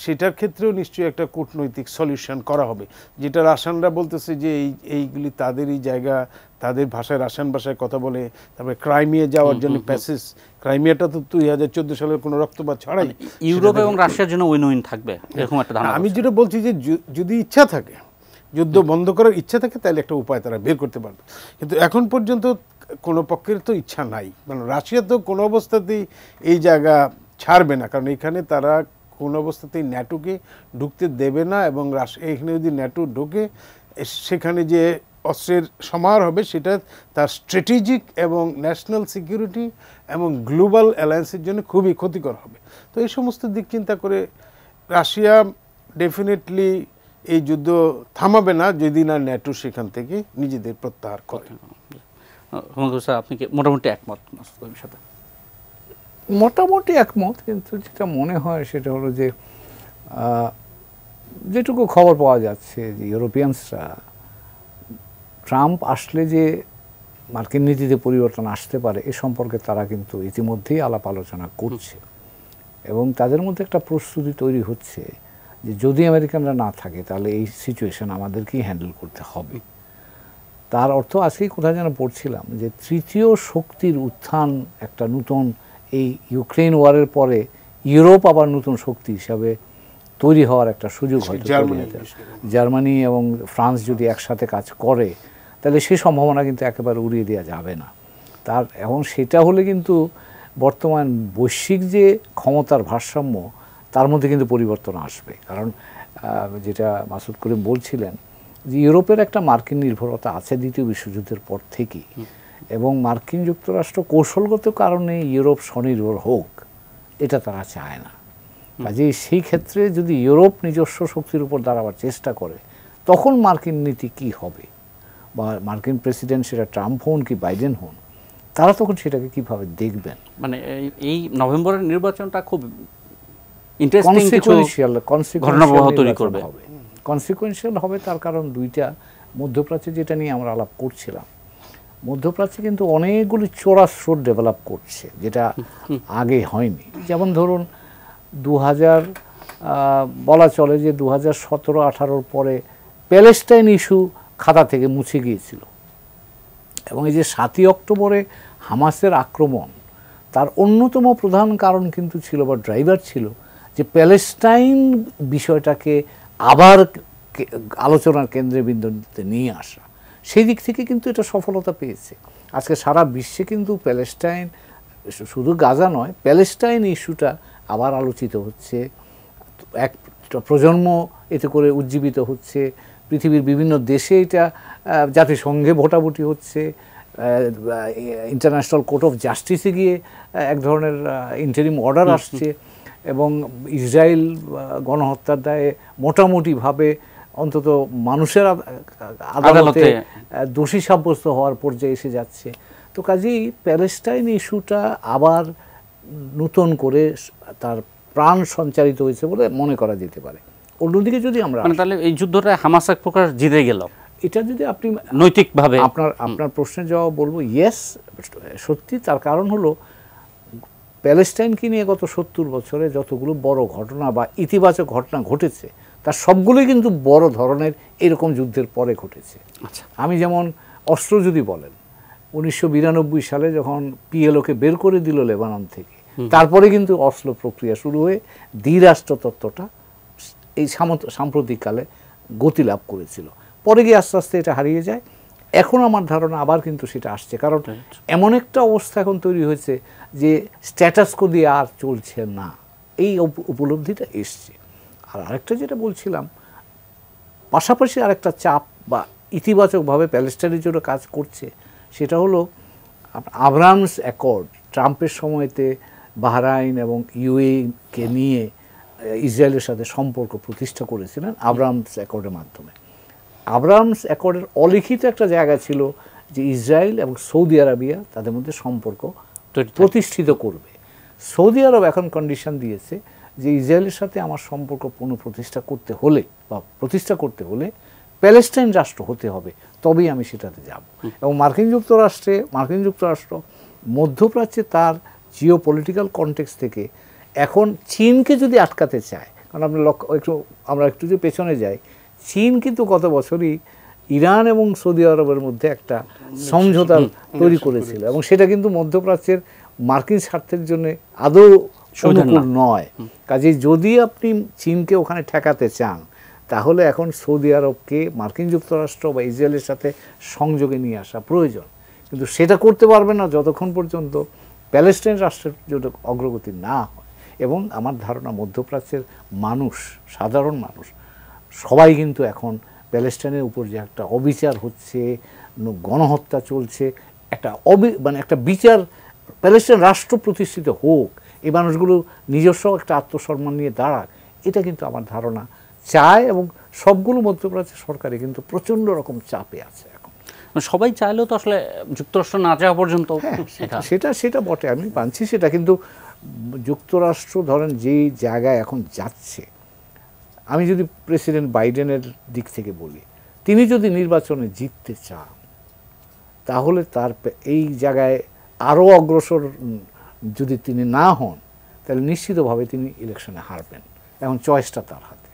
সেটার ক্ষেত্রেও নিশ্চয়ই একটা কূটনৈতিক সলিউশন করা হবে। যেটা রাশিয়ানরা বলতেছে যে এইগুলি তাদেরই জায়গা, তাদের ভাষায় রাশিয়ান ভাষায় কথা বলে। তারপরে ক্রাইমিয়া যাওয়ার জন্য প্যাসেজ, ক্রাইমিয়াটা তো 2014 সালের কোনো রক্তপাত ছাড়াই ইউরোপ এবং রাশিয়ার জন্য উইন উইন থাকবে এরকম একটা ধারণা। আমি যেটা বলছি যে যদি ইচ্ছা থাকে, যুদ্ধ বন্ধ করার ইচ্ছা থাকে, তাহলে একটা উপায় তারা বের করতে পারবে। কিন্তু এখন পর্যন্ত কোনো পক্ষের তো ইচ্ছা নাই। মানে রাশিয়া তো কোনো অবস্থাতেই এই জায়গা ছাড়বে না, কারণ এখানে তারা কোনো অবস্থাতেই ন্যাটোকে ঢুকতে দেবে না। এবং এখানে যদি ন্যাটো ঢোকে সেখানে যে অস্ত্রের সমাহার হবে সেটা তার স্ট্র্যাটেজিক এবং ন্যাশনাল সিকিউরিটি এবং গ্লোবাল অ্যালায়েন্সের জন্য খুবই ক্ষতিকর হবে। তো এই সমস্ত দিক চিন্তা করে রাশিয়া ডেফিনেটলি এই যুদ্ধ থামাবে না যদি না ন্যাটো সেখান থেকে নিজেদের প্রত্যাহার করে। স্যার, আপনি কি মোটামুটি একমত সাথে? মোটামুটি একমত, কিন্তু যেটা মনে হয় সেটা হলো যে যেটুকু খবর পাওয়া যাচ্ছে যে ইউরোপিয়ানসরা ট্রাম্প আসলে যে মার্কিন নীতিতে পরিবর্তন আসতে পারে এ সম্পর্কে তারা কিন্তু ইতিমধ্যেই আলাপ আলোচনা করছে এবং তাদের মধ্যে একটা প্রস্তুতি তৈরি হচ্ছে যে যদি আমেরিকানরা না থাকে তাহলে এই সিচুয়েশন আমাদেরকেই হ্যান্ডেল করতে হবে। তার অর্থ আজকেই কোথায় যেন পড়ছিলাম যে তৃতীয় শক্তির উত্থান একটা নতুন, এই ইউক্রেন ওয়ারের পরে ইউরোপ আবার নতুন শক্তি হিসাবে তৈরি হওয়ার একটা সুযোগ হয়তো জার্মানি এবং ফ্রান্স যদি একসাথে কাজ করে তাহলে সেই সম্ভাবনা কিন্তু একেবারে উড়িয়ে দেওয়া যাবে না। তার এখন সেটা হলে কিন্তু বর্তমান বৈশ্বিক যে ক্ষমতার ভারসাম্য তার মধ্যে কিন্তু পরিবর্তন আসবে। কারণ যেটা মাসুদ করিম বলছিলেন যে ইউরোপের একটা মার্কিন নির্ভরতা আছে দ্বিতীয় বিশ্বযুদ্ধের পর থেকেই, এবং মার্কিন যুক্তরাষ্ট্র কৌশলগত কারণে ইউরোপ স্বনির্ভর হোক এটা তারা চায় না। কাজেই সেই ক্ষেত্রে যদি ইউরোপ নিজস্ব শক্তির উপর দাঁড়াবার চেষ্টা করে তখন মার্কিন নীতি কি হবে, বা মার্কিন প্রেসিডেন্ট সেটা ট্রাম্প হন কি বাইডেন হন তারা তখন সেটাকে কিভাবে দেখবেন। মানে এই নভেম্বরের নির্বাচনটা খুব ইন্টারেস্টিং কিছু ঘটনাপ্রবাহ তৈরি করবে, কনসিকুয়েন্সিয়াল হবে। তার কারণ দুইটা, মধ্যপ্রাচ্যে যেটা নিয়ে আমরা আলাপ করছিলাম, মধ্যপ্রাচ্যে কিন্তু অনেকগুলি চোরা স্রোত ডেভেলপ করছে যেটা আগে হয়নি। যেমন ধরুন 2000 বলা চলে যে 2017-18 পরে প্যালেস্টাইন ইস্যু খাতা থেকে মুছে গিয়েছিল, এবং এই যে 7ই অক্টোবরে হামাসের আক্রমণ তার অন্যতম প্রধান কারণ কিন্তু ছিল বা ড্রাইভার ছিল যে প্যালেস্টাইন বিষয়টাকে আবার আলোচনার কেন্দ্রবিন্দুতে নিয়ে আসা। সেই দিক থেকে কিন্তু এটা সফলতা পেয়েছে। আজকে সারা বিশ্বে কিন্তু প্যালেস্টাইন, শুধু গাজা নয়, প্যালেস্টাইন ইস্যুটা আবার আলোচিত হচ্ছে, এক প্রজন্ম এতে করে উজ্জীবিত হচ্ছে, পৃথিবীর বিভিন্ন দেশে এটা জাতিসংঘে ভোটাভুটি হচ্ছে, ইন্টারন্যাশনাল কোর্ট অফ জাস্টিসে গিয়ে এক ধরনের ইন্টারিম অর্ডার আসছে, এবং ইসরায়েল গণহত্যার দায়ে মোটামুটিভাবে অন্তত মানুষের আদালতে দোষী সাব্যস্ত হওয়ার পর্যায়ে এসে যাচ্ছে। তো কাজেই প্যালেস্টাইন ইস্যুটা আবার নতুন করে তার প্রাণ সঞ্চারিত হয়েছে বলে মনে করা যেতে পারে। অন্যদিকে যদি আমরা তাহলে এই যুদ্ধটা হামাস এক প্রকার জিতে গেল, এটা যদি আপনি নৈতিকভাবে আপনার প্রশ্নের জবাব বলবো ইয়েস, সত্যি। তার কারণ হলো প্যালেস্টাইনকে নিয়ে গত 70 বছরে যতগুলো বড় ঘটনা বা ইতিবাচক ঘটনা ঘটেছে তার সবগুলোই কিন্তু বড় ধরনের এরকম যুদ্ধের পরে ঘটেছে। আমি যেমন অস্ত্র যদি বলেন, 1992 সালে যখন পিএলওকে বের করে দিল লেবানন থেকে, তারপরে কিন্তু অস্ত্র প্রক্রিয়া শুরু হয়ে দ্বিরাষ্ট্র তত্ত্বটা এই সাম্প্রতিককালে গতি লাভ করেছিল। পরে গিয়ে আস্তে আস্তে এটা হারিয়ে যায়। এখন আমার ধারণা আবার কিন্তু সেটা আসছে, কারণ এমন একটা অবস্থা এখন তৈরি হয়েছে যে স্ট্যাটাস কো দিয়ে আর চলছে না, এই উপলব্ধিটা এসছে। আর আরেকটা যেটা বলছিলাম, পাশাপাশি আরেকটা চাপ বা ইতিবাচকভাবে প্যালেস্টাইনের জন্য কাজ করছে, সেটা হলো আব্রাহামস অ্যাকর্ড। ট্রাম্পের সময়তে বাহরাইন এবং ইউএইকে নিয়ে ইসরায়েলের সাথে সম্পর্ক প্রতিষ্ঠা করেছিলেন আব্রাহামস অ্যাকর্ডের মাধ্যমে। আব্রাহামস অ্যাকর্ডের অলিখিত একটা জায়গা ছিল যে ইসরায়েল এবং সৌদি আরবিয়া তাদের মধ্যে সম্পর্ক প্রতিষ্ঠিত করবে। সৌদি আরব এখন কন্ডিশন দিয়েছে যে ইসরায়েলের সাথে আমার সম্পর্ক পুনঃপ্রতিষ্ঠা করতে হলে প্যালেস্টাইন রাষ্ট্র হতে হবে, তবেই আমি সেটাতে যাব। এবং মার্কিন যুক্তরাষ্ট্র মধ্যপ্রাচ্যে তার জিও পলিটিক্যাল কনটেক্সট থেকে এখন চীনকে যদি আটকাতে চায়, কারণ আমরা একটু যে পেছনে যাই, চীন কিন্তু গত বছরই ইরান এবং সৌদি আরবের মধ্যে একটা সমঝোতা তৈরি করেছিল, এবং সেটা কিন্তু মধ্যপ্রাচ্যের মার্কিন স্বার্থের জন্য আদৌ অনুকূল নয়। কাজেই যদি আপনি চীনকে ওখানে ঠেকাতে চান, তাহলে এখন সৌদি আরবকে মার্কিন যুক্তরাষ্ট্র বা ইসরায়েলের সাথে সংযোগে নিয়ে আসা প্রয়োজন। কিন্তু সেটা করতে পারবে না যতক্ষণ পর্যন্ত প্যালেস্টাইন রাষ্ট্রের জন্য অগ্রগতি না হয়। এবং আমার ধারণা মধ্যপ্রাচ্যের মানুষ, সাধারণ মানুষ সবাই কিন্তু এখন প্যালেস্টাইনের উপর যে একটা অবিচার হচ্ছে, গণহত্যা চলছে, একটা বিচার, প্যালেস্টাইন রাষ্ট্র প্রতিষ্ঠিত হোক, এই মানুষগুলো নিজস্ব একটা আত্মসম্মান নিয়ে দাঁড়াক, এটা কিন্তু আমার ধারণা চায়। এবং সবগুলো মধ্যপ্রাচ্যের সরকারই কিন্তু প্রচণ্ড রকম চাপে আছে এখন। সবাই চাইলেও তো আসলে যুক্তরাষ্ট্র না যাওয়া পর্যন্ত সেটা বটে, আমি মানছি সেটা। কিন্তু যুক্তরাষ্ট্র ধরেন যেই জায়গায় এখন যাচ্ছে, আমি যদি প্রেসিডেন্ট বাইডেনের দিক থেকে বলি, তিনি যদি নির্বাচনে জিততে চান, তাহলে তার এই জায়গায় আরও অগ্রসর যদি তিনি না হন, তাহলে নিশ্চিতভাবে তিনি ইলেকশনে হারবেন। এখন চয়েসটা তার হাতে।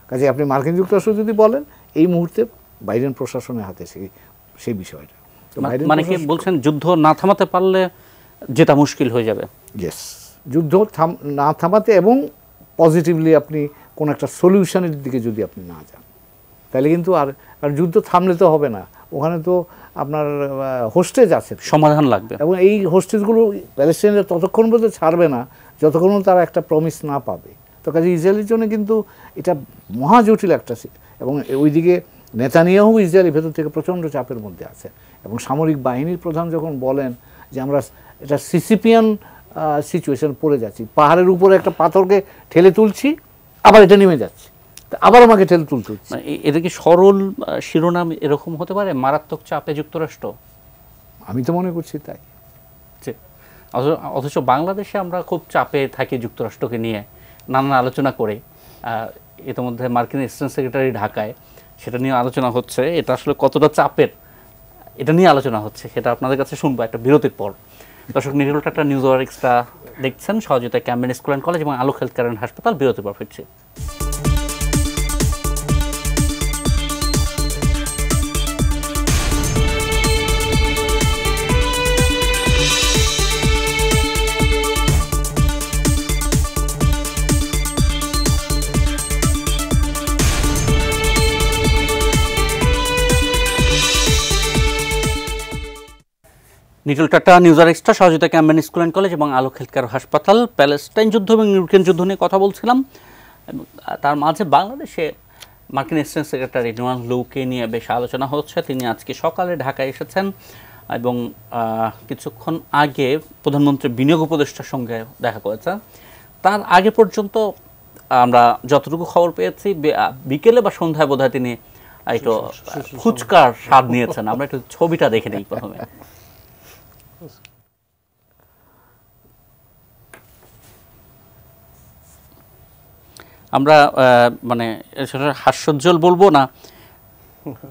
কাজে আপনি মার্কিন যুক্তরাষ্ট্র যদি বলেন, এই মুহূর্তে বাইডেন প্রশাসনের হাতে সেই বিষয়টা। মানে কি বলছেন, যুদ্ধ না থামাতে পারলে জেতা মুশকিল হয়ে যাবে? ইয়েস, যুদ্ধ না থামাতে এবং পজিটিভলি আপনি কোন একটা সলিউশনের দিকে যদি আপনি না যান, তাহলে কিন্তু আর যুদ্ধ থামলে তো হবে না। ওখানে তো আপনার হোস্টেজ আছে, সমাধান লাগবে। এবং এই হোস্টেজগুলো প্যালেস্টাইনের ততক্ষণ পর্যন্ত ছাড়বে না যতক্ষণ তারা একটা প্রমিস না পাবে। তো কাজে ইসরায়েলের জন্য কিন্তু এটা মহা জটিল একটা। এবং ওইদিকে নেতানিয়াহু ইসরায়েলের ভেতর থেকে প্রচণ্ড চাপের মধ্যে আছে। এবং সামরিক বাহিনীর প্রধান যখন বলেন যে আমরা এটা সিসিপিয়ান সিচুয়েশন পড়ে যাচ্ছি, পাহাড়ের উপরে একটা পাথরকে ঠেলে তুলছি, আবার এটা নেমে যাচ্ছে, আবার আমাকে ঠেলে তুলতে হচ্ছে। এটা কি সরল শিরোনাম এরকম হতে পারে, মারাত্মক চাপে যুক্তরাষ্ট্র? আমি তো মনে করছি তাই। অথচ বাংলাদেশে আমরা খুব চাপে থাকি যুক্তরাষ্ট্রকে নিয়ে, নানান আলোচনা করে। ইতিমধ্যে মার্কিন স্টেট সেক্রেটারি ঢাকায়, সেটা নিয়ে আলোচনা হচ্ছে। এটা আসলে কতটা চাপের, এটা নিয়ে আলোচনা হচ্ছে, সেটা আপনাদের কাছে শুনবো একটা বিরতির পর। দর্শক, news Tata news hour extra দেখছেন, সহযোগিতায় ক্যাম্বেন স্কুল অ্যান্ড কলেজ এবং আলোক হেলথ কেয়ার অ্যান্ড হাসপাতাল। বিরতির পর ফিরছি। নিটল টাটা নিউজ আর এক্সট্রা, সহযোগিতা ক্যাম্বেন স্কুল অ্যান্ড কলেজ এবং আলোক হেলথ কেয়ার হাসপাতাল। প্যালেস্টাইন যুদ্ধ এবং ইউক্রেন যুদ্ধ নিয়ে কথা বলছিলাম। তার মাঝে বাংলাদেশে মার্কিন স্টেট সেক্রেটারি ডোনাল্ড লুকে নিয়ে বেশ আলোচনা হচ্ছে। তিনি আজকে সকালে ঢাকায় এসেছেন এবং কিছুক্ষণ আগে প্রধানমন্ত্রী বিনিয়োগ উপদেষ্টার সঙ্গে দেখা করেছেন। তার আগে পর্যন্ত আমরা যতটুকু খবর পেয়েছি বিকেলে বা সন্ধ্যায় বোধহয় তিনি একটু ফুচকার স্বাদ নিয়েছেন। আমরা একটু ছবিটা দেখে নিই প্রথমে। আমরা মানে সেটা হাস্যোজ্জ্বল বলবো না,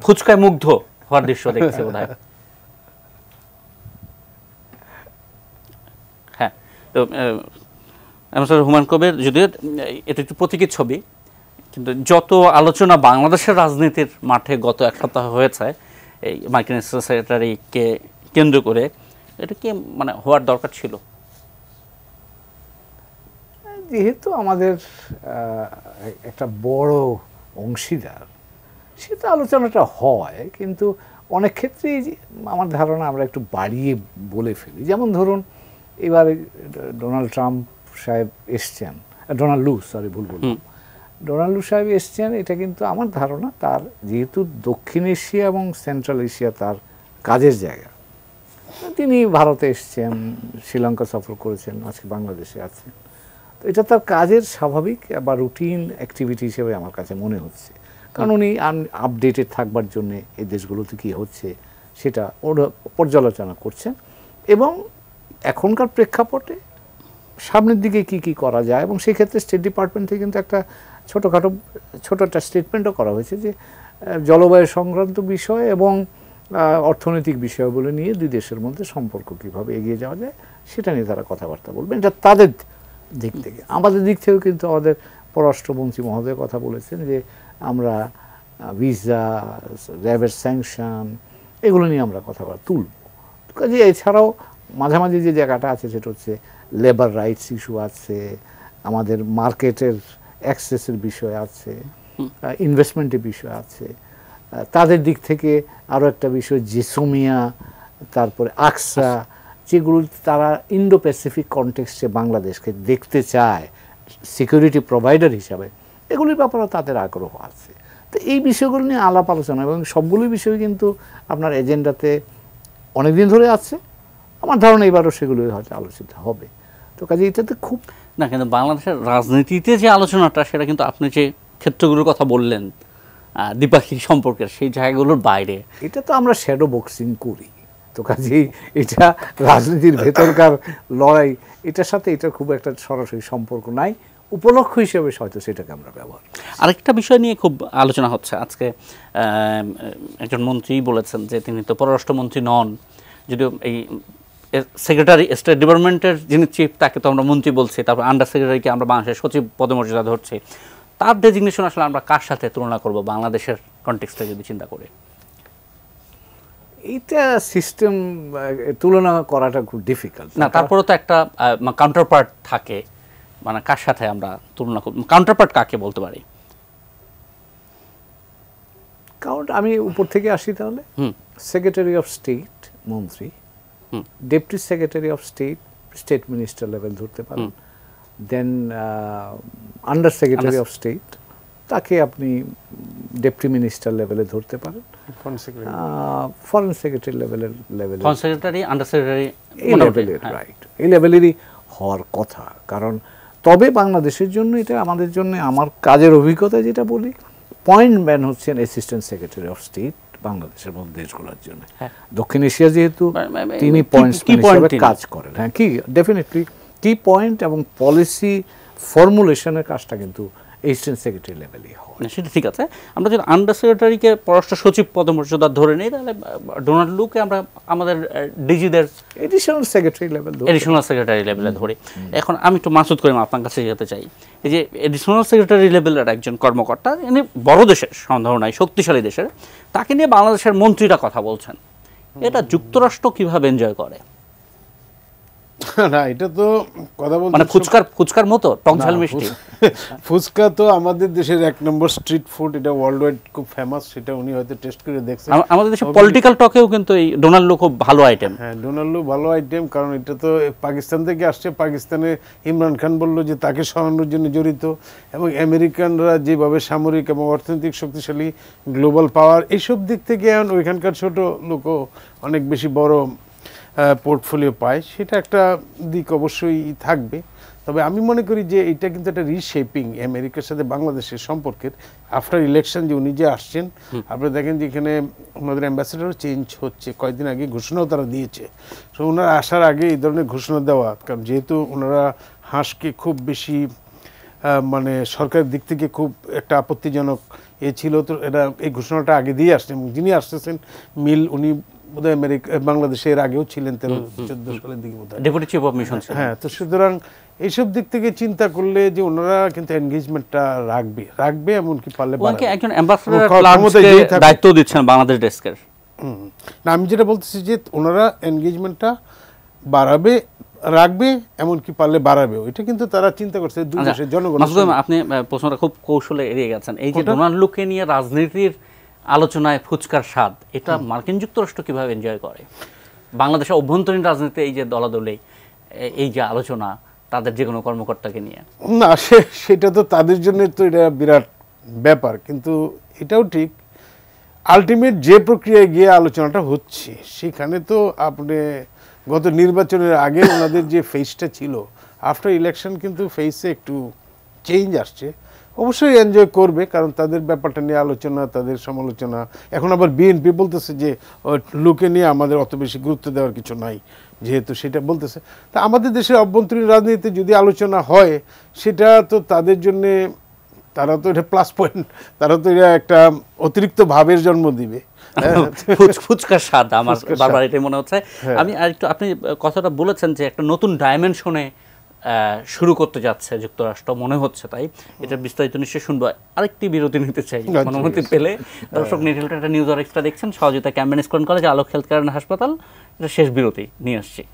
ফুচকায় মুগ্ধ হওয়ার দৃশ্য দেখছি বোধহয়। হ্যাঁ, তো হুমায়ুন কবির, যদিও এটা একটু প্রতীকী ছবি, কিন্তু যত আলোচনা বাংলাদেশের রাজনীতির মাঠে গত এক সপ্তাহ হয়েছে এই মার্কিন সেক্রেটারিকে কেন্দ্র করে, এটা কি মানে হওয়ার দরকার ছিল? যেহেতু আমাদের একটা বড় অংশীদার, সেটা আলোচনাটা হয়, কিন্তু অনেক ক্ষেত্রেই আমার ধারণা আমরা একটু বাড়িয়ে বলে ফেলি। যেমন ধরুন এবার ডোনাল্ড ট্রাম্প সাহেব এসছেন, ডোনাল্ড লু সাহেব এসছেন, এটা কিন্তু আমার ধারণা তার, যেহেতু দক্ষিণ এশিয়া এবং সেন্ট্রাল এশিয়া তার কাজের জায়গা, তিনি ভারতে এসছেন, শ্রীলঙ্কা সফর করেছেন, আজকে বাংলাদেশে আছেন, তো এটা তার কাজের স্বাভাবিক বা রুটিন অ্যাক্টিভিটি হিসেবে আমার কাছে মনে হচ্ছে। কারণ উনি আপডেটেড থাকবার জন্য এই দেশগুলোতে কী হচ্ছে সেটা ওরা পর্যালোচনা করছেন, এবং এখনকার প্রেক্ষাপটে সামনের দিকে কি কি করা যায়, এবং সেই ক্ষেত্রে স্টেট ডিপার্টমেন্ট থেকে কিন্তু একটা ছোট একটা স্টেটমেন্টও করা হয়েছে যে জলবায়ু সংক্রান্ত বিষয় এবং অর্থনৈতিক বিষয়গুলো নিয়ে দুই দেশের মধ্যে সম্পর্ক কীভাবে এগিয়ে যাওয়া যায় সেটা নিয়ে তারা কথাবার্তা বলবেন। এটা তাদের দিক থেকে। আমাদের দিক থেকেও কিন্তু আমাদের পররাষ্ট্রমন্ত্রী মহোদয় কথা বলেছেন যে আমরা ভিসা, র্যাবের স্যাংশন, এগুলো নিয়ে আমরা কথাবার্তা তুলব। কাজে এছাড়াও মাঝামাঝি যে জায়গাটা আছে সেটা হচ্ছে লেবার রাইটস ইস্যু আছে, আমাদের মার্কেটের অ্যাক্সেসের বিষয় আছে, ইনভেস্টমেন্টের বিষয় আছে। তাদের দিক থেকে আরও একটা বিষয় জেসোমিয়া, তারপরে আকসা, যেগুলো তারা ইন্ডো প্যাসিফিক কনটেক্সটে বাংলাদেশকে দেখতে চায় সিকিউরিটি প্রোভাইডার হিসাবে, এগুলির ব্যাপারে তাদের আগ্রহ আছে। তো এই বিষয়গুলো নিয়ে আলাপ আলোচনা, এবং সবগুলোই বিষয় কিন্তু আপনার এজেন্ডাতে অনেকদিন ধরে আছে। আমার ধারণা এবারও সেগুলোই হয়তো আলোচিত হবে। তো কাজে এটাতে খুব না, কিন্তু বাংলাদেশের রাজনীতিতে যে আলোচনাটা, সেটা কিন্তু আপনি যে ক্ষেত্রগুলোর কথা বললেন দ্বিপাক্ষিক সম্পর্কের, সেই জায়গাগুলোর বাইরে। এটা তো আমরা শ্যাডো বক্সিং করি, তো কাজেই এটা রাজনীতির ভেতরকার লড়াই, এটার সাথে এটার খুব একটা সরাসরি সম্পর্ক নাই। উপলক্ষ হিসেবে হয়তো সেটাকে আমরা ব্যবহার। আরেকটা বিষয় নিয়ে খুব আলোচনা হচ্ছে আজকে, একজন মন্ত্রী বলেছেন যে তিনি তো পররাষ্ট্রমন্ত্রী নন, যদিও এই সেক্রেটারি স্টেট ডিপার্টমেন্টের যিনি চিফ তাকে তো আমরা মন্ত্রী বলছি, তারপর আন্ডার সেক্রেটারিকে আমরা বাংলাদেশের সচিব পদমর্যাদা ধরছি। তার ডেজিগনেশন আসলে আমরা কার সাথে তুলনা করব বাংলাদেশের কনটেক্সটে যদি চিন্তা করি? এইটা সিস্টেম তুলনা করাটা খুব ডিফিকাল্ট। না, তারপরে তো একটা কাউন্টার পার্ট থাকে, মানে কার সাথে আমরা তুলনা করব, কাউন্টার পার্ট কাকে বলতে পারি? কারণ আমি উপর থেকে আসি, তাহলে সেক্রেটারি অফ স্টেট মন্ত্রী, deputy secretary of state, state minister level ধরতে পারেন, দেন আন্ডার সেক্রেটারি অফ স্টেট, তাকে আপনি ডেপুটি মিনিস্টার লেভেলে ধরতে পারেন, ফরেন সেক্রেটারি লেভেলের ফরেন সেক্রেটারি, আন্ডার সেক্রেটারি, এই লেভেলের, রাইট, এই লেভেলেরই হওয়ার কথা। কারণ তবে বাংলাদেশের জন্য এটা, আমাদের জন্য, আমার কাজের অভিজ্ঞতা যেটা বলি, পয়েন্ট ম্যান হচ্ছেন অ্যাসিস্ট্যান্ট সেক্রেটারি অফ স্টেট বাংলাদেশের মধ্যে দেশগুলোর জন্য। দক্ষিণ এশিয়া যেহেতু তিনি পয়েন্টসম্যান হিসেবে কাজ করেন, হ্যাঁ, কি ডেফিনেটলি কি পয়েন্ট এবং পলিসি ফর্মুলেশনের কাজটা কিন্তু অ্যাসিস্ট্যান্ট সেক্রেটারি লেভেলই হয়। সেটা ঠিক আছে। আমরা যদি আন্ডার সেক্রেটারিকে পররাষ্ট্র সচিব পদমর্যাদা ধরে নিই, তাহলে ডোনাল্ড লুকে আমরা আমাদের ডিজিদের এডিশনাল সেক্রেটারি লেভেলে ধরি। এখন আমি একটু মাসুদ করিম আপনার কাছে যেতে চাই, এই যে এডিশনাল সেক্রেটারি লেভেলের একজন কর্মকর্তা, ইনি বড় দেশের, সন্দেহ নাই শক্তিশালী দেশের, তাকে নিয়ে বাংলাদেশের মন্ত্রীরা কথা বলছেন, এটা যুক্তরাষ্ট্র কিভাবে এনজয় করে? না, এটা তো কথা বলতে মানে ফুচকার মতো টকঝাল মিষ্টি। ফুচকা তো আমাদের দেশের এক নম্বর স্ট্রিট ফুড, এটা ওয়ার্ল্ড ওয়াইড খুব ফেমাস, সেটা উনি হয়তো টেস্ট করে দেখছেন। আমাদের দেশে পলিটিক্যাল টকেও কিন্তু এই ডোনাল্ড খুব ভালো আইটেম। হ্যাঁ, ডোনাল্ড ভালো আইটেম, কারণ এটা তো পাকিস্তান থেকে আসছে। পাকিস্তানে ইমরান খান বলল যে তাকে সরানোর জন্য জড়িত, এবং আমেরিকানরা যেভাবে সামরিক এবং অর্থনৈতিক শক্তিশালী, গ্লোবাল পাওয়ার, এইসব দিক থেকে ওইখানকার ছোট লোকও অনেক বেশি বড় পোর্টফোলিও পায়, সেটা একটা দিক অবশ্যই থাকবে। তবে আমি মনে করি যে এটা কিন্তু একটা রিশেপিং আমেরিকার সাথে বাংলাদেশের সম্পর্কের আফটার ইলেকশন যে উনি যে আসছেন, আপনি দেখেন যে এখানে ওনাদের অ্যাম্বাসেডারও চেঞ্জ হচ্ছে, কয়েকদিন আগে ঘোষণাও তারা দিয়েছে। তো ওনারা আসার আগে এই ধরনের ঘোষণা দেওয়া, কারণ যেহেতু ওনারা হাঁসকে খুব বেশি মানে সরকারের দিক থেকে খুব একটা আপত্তিজনক ছিল, তো এটা এই ঘোষণাটা আগে দিয়ে আসছেন। এবং যিনি আসতেছেন মিল, উনি বোধহয় বাংলাদেশে এর আগেও ছিলেন 13-14 সালের দিকে বোধহয় ডেপুটি চিফ অফ মিশন। হ্যাঁ, তো সুতরাং এইসব দিক থেকে চিন্তা করলে যে ওনারা কিন্তু এনগেজমেন্টটা রাখবে এমনকি পারলে একজন অ্যাম্বাসেডর দায়িত্ব দিচ্ছেন বাংলাদেশ ডেস্কের। না, আমি যেটা বলতেছি যে ওনারা এনগেজমেন্টটা রাখবে এমনকি পারলে বাড়াবেও, এটা কিন্তু তারা চিন্তা করছে দুই দেশের জনগণ। আপনি প্রশ্নটা খুব কৌশলে এড়িয়ে গেছেন। এই যে ডোনাল্ড লুকে নিয়ে রাজনীতির আলোচনায় ফুচকার স্বাদ, এটা মার্কিন যুক্তরাষ্ট্র কিভাবে এনজয় করে? বাংলাদেশের অভ্যন্তরীণ রাজনীতি এই যে দলাদলি, এই যে আলোচনা তাদের যে কোনো কর্মকর্তাকে নিয়ে, না সেটা তো তাদের জন্য তো এটা বিরাট ব্যাপার, কিন্তু এটাও ঠিক আলটিমেট যে প্রক্রিয়ায় গিয়ে আলোচনাটা হচ্ছে সেখানে তো আপনি গত নির্বাচনের আগে ওনাদের যে ফেসটা ছিল, আফটার ইলেকশন কিন্তু ফেসে একটু চেঞ্জ আসছে। অবশ্যই এনজয় করবে, কারণ তাদের ব্যাপারটা নিয়ে আলোচনা, তাদের সমালোচনা। এখন আবার বিএনপি বলতেছে যে লুকে নিয়ে আমাদের অত বেশি গুরুত্ব দেওয়ার কিছু নাই, যেহেতু সেটা বলতেছে। তা আমাদের দেশের অভ্যন্তরীণ রাজনীতিতে যদি আলোচনা হয় সেটা তো তাদের জন্যে, তারা তো এটা প্লাস পয়েন্ট, তারা তো এটা একটা অতিরিক্ত ভাবের জন্ম দিবে। ফুচকার স্বাদ আমার বারবার এটাই মনে হচ্ছে। আমি আরেকটু, আপনি কথাটা বলেছেন যে একটা নতুন ডাইমেনশনে শুরু করতে যাচ্ছে যুক্তরাষ্ট্র, মনে হচ্ছে তাই। এটা বিস্তারিত নিশ্চয়ই শুনবো। আরেকটি বিরতি নিতে চাই অনুমতি পেলে। দর্শক, নিউজটা নিউজ আর এক্সট্রা দেখছেন, সহযোগিতা ক্যাম্বেন স্কুল কলেজ, আলোক হেলথ কেয়ার হাসপাতাল। এটা শেষ বিরতি নিয়ে আসছি।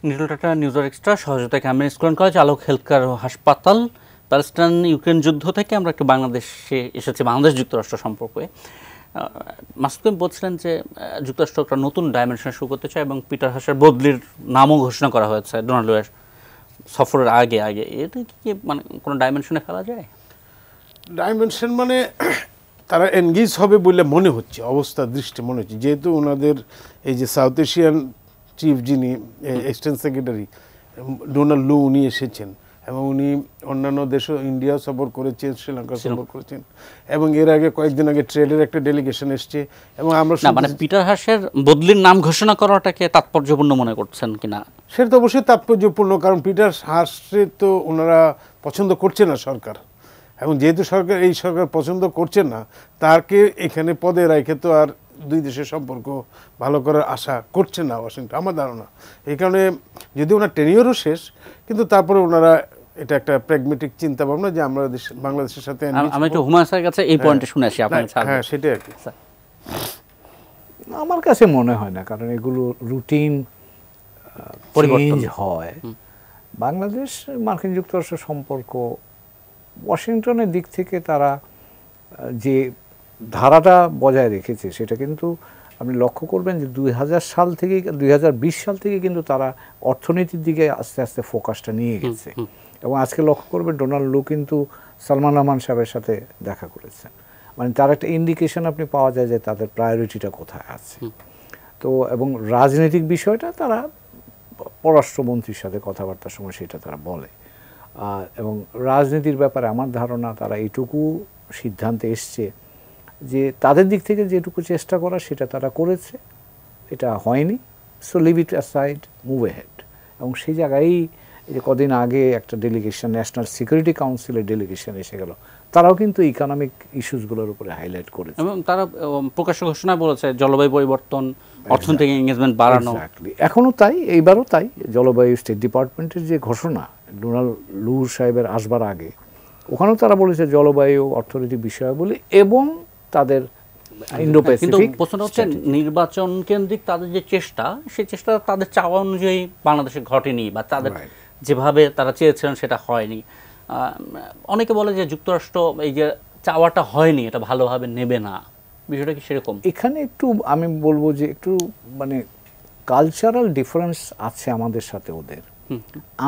নিউটন টাটা নিউজ আর এক্সট্রা, সহযোগিতা ক্যাম্বেন স্কুল কলেজ, আলোক হেলথ কেয়ার হাসপাতাল। প্যালেস্টাইন ইউক্রেন যুদ্ধ থেকে আমরা একটু বাংলাদেশে এসেছি, বাংলাদেশ যুক্তরাষ্ট্র সম্পর্কে। মাসুদ বলছিলেন যে যুক্তরাষ্ট্র একটা নতুন ডাইমেনশন শুরু করতে চায় এবং পিটার হাসের বদলির নামও ঘোষণা করা হয়েছে ডোনাল্ড ট্রাম্পের সফরের আগে। এটা কি মানে কোনো ডাইমেনশনে ফেলা যায়? ডাইমেনশন মানে তারা এনগেজ হবে বলে মনে হচ্ছে, অবস্থার দৃষ্টি মনে হচ্ছে, যেহেতু ওনাদের এই যে সাউথ এশিয়ান চিফ যিনি এক্সটেন্স সেক্রেটারি ডোনাল্ড লু, উনি এসেছেন এবং উনি অন্যান্য দেশও, ইন্ডিয়া সফর করেছেন, শ্রীলঙ্কা সফর করেছেন, এবং এর আগে কয়েকদিন আগে ট্রেডের একটা ডেলিগেশন এসছে। এবং আমরা মানে পিটার হাসের বদলির নাম ঘোষণা করাটাকে তাৎপর্যপূর্ণ মনে করছেন কিনা? সেটা তো অবশ্যই তাৎপর্যপূর্ণ, কারণ পিটার হাসের তো ওনারা পছন্দ করছে না সরকার, এবং যেহেতু এই সরকার পছন্দ করছে না, তাকে এখানে পদে রেখে তো আর দুই দেশের সম্পর্ক ভালো করার আশা করছে না ওয়াশিংটন, আমার ধারণা। এই কারণে যদি ওনার টেনিয়রও শেষ, কিন্তু তারপরে ওনারা এটা একটা প্র্যাগমেটিক চিন্তা ভাবনা যে আমরা বাংলাদেশের সাথে। আমি একটু হুমায়ুন স্যারের কাছে এই পয়েন্টে শুনে আসি আপনার। হ্যাঁ, সেটাই আর কি। আমার কাছে মনে হয় না, কারণ এগুলো রুটিন চেঞ্জ হয়। বাংলাদেশ মার্কিন যুক্তরাষ্ট্র সম্পর্ক ওয়াশিংটনের দিক থেকে তারা যে ধারাটা বজায় রেখেছে সেটা কিন্তু আপনি লক্ষ্য করবেন যে 2020 সাল থেকে কিন্তু তারা অর্থনীতির দিকে আস্তে আস্তে ফোকাসটা নিয়ে গেছে। এবং আজকে লক্ষ্য করবেন ডোনাল্ড লু কিন্তু সালমান রহমান সাহেবের সাথে দেখা করেছেন, মানে তার একটা ইন্ডিকেশন আপনি পাওয়া যায় যে তাদের প্রায়োরিটিটা কোথায় আছে। তো এবং রাজনৈতিক বিষয়টা তারা পররাষ্ট্রমন্ত্রীর সাথে কথাবার্তার সময় সেটা তারা বলে। এবং রাজনীতির ব্যাপারে আমার ধারণা তারা এইটুকু সিদ্ধান্তে এসছে যে তাদের দিক থেকে যেটুকু চেষ্টা করা সেটা তারা করেছে, এটা হয়নি, so leave it aside, move ahead. এবং সেই জায়গায় যে কদিন আগে একটা ডেলিগেশন, ন্যাশনাল সিকিউরিটি কাউন্সিলের ডেলিগেশন এসে গেল, তারাও কিন্তু ইকোনমিক ইস্যুসগুলোর উপরে হাইলাইট করেছে এবং তারা প্রকাশ্য ঘোষণা বলেছে জলবায়ু পরিবর্তন, অর্থনৈতিক এঙ্গেজমেন্ট বাড়ানো। এখনও তাই, এইবারও তাই। জলবায়ু স্টেট ডিপার্টমেন্টের যে ঘোষণা ডোনাল্ড লু সাহেবের আসবার আগে, ওখানেও তারা বলেছে জলবায়ু, অর্থনৈতিক বিষয়াবলী এবং তাদের ইন্দো প্যাসিফিক। প্রশ্নটা হচ্ছে নির্বাচন কেন্দ্রিক তাদের যে চেষ্টা, সেই চেষ্টা তাদের চাওয়া অনুযায়ী বাংলাদেশে ঘটেনি, বা তাদের যেভাবে তারা চেয়েছিলেন সেটা হয়নি। অনেকে বলে যে যুক্তরাষ্ট্র এই যে চাওয়াটা হয়নি এটা ভালোভাবে নেবে না, বিষয়টা কি সেরকম? এখানে একটু আমি বলবো যে একটু মানে কালচারাল ডিফারেন্স আছে আমাদের সাথে ওদের।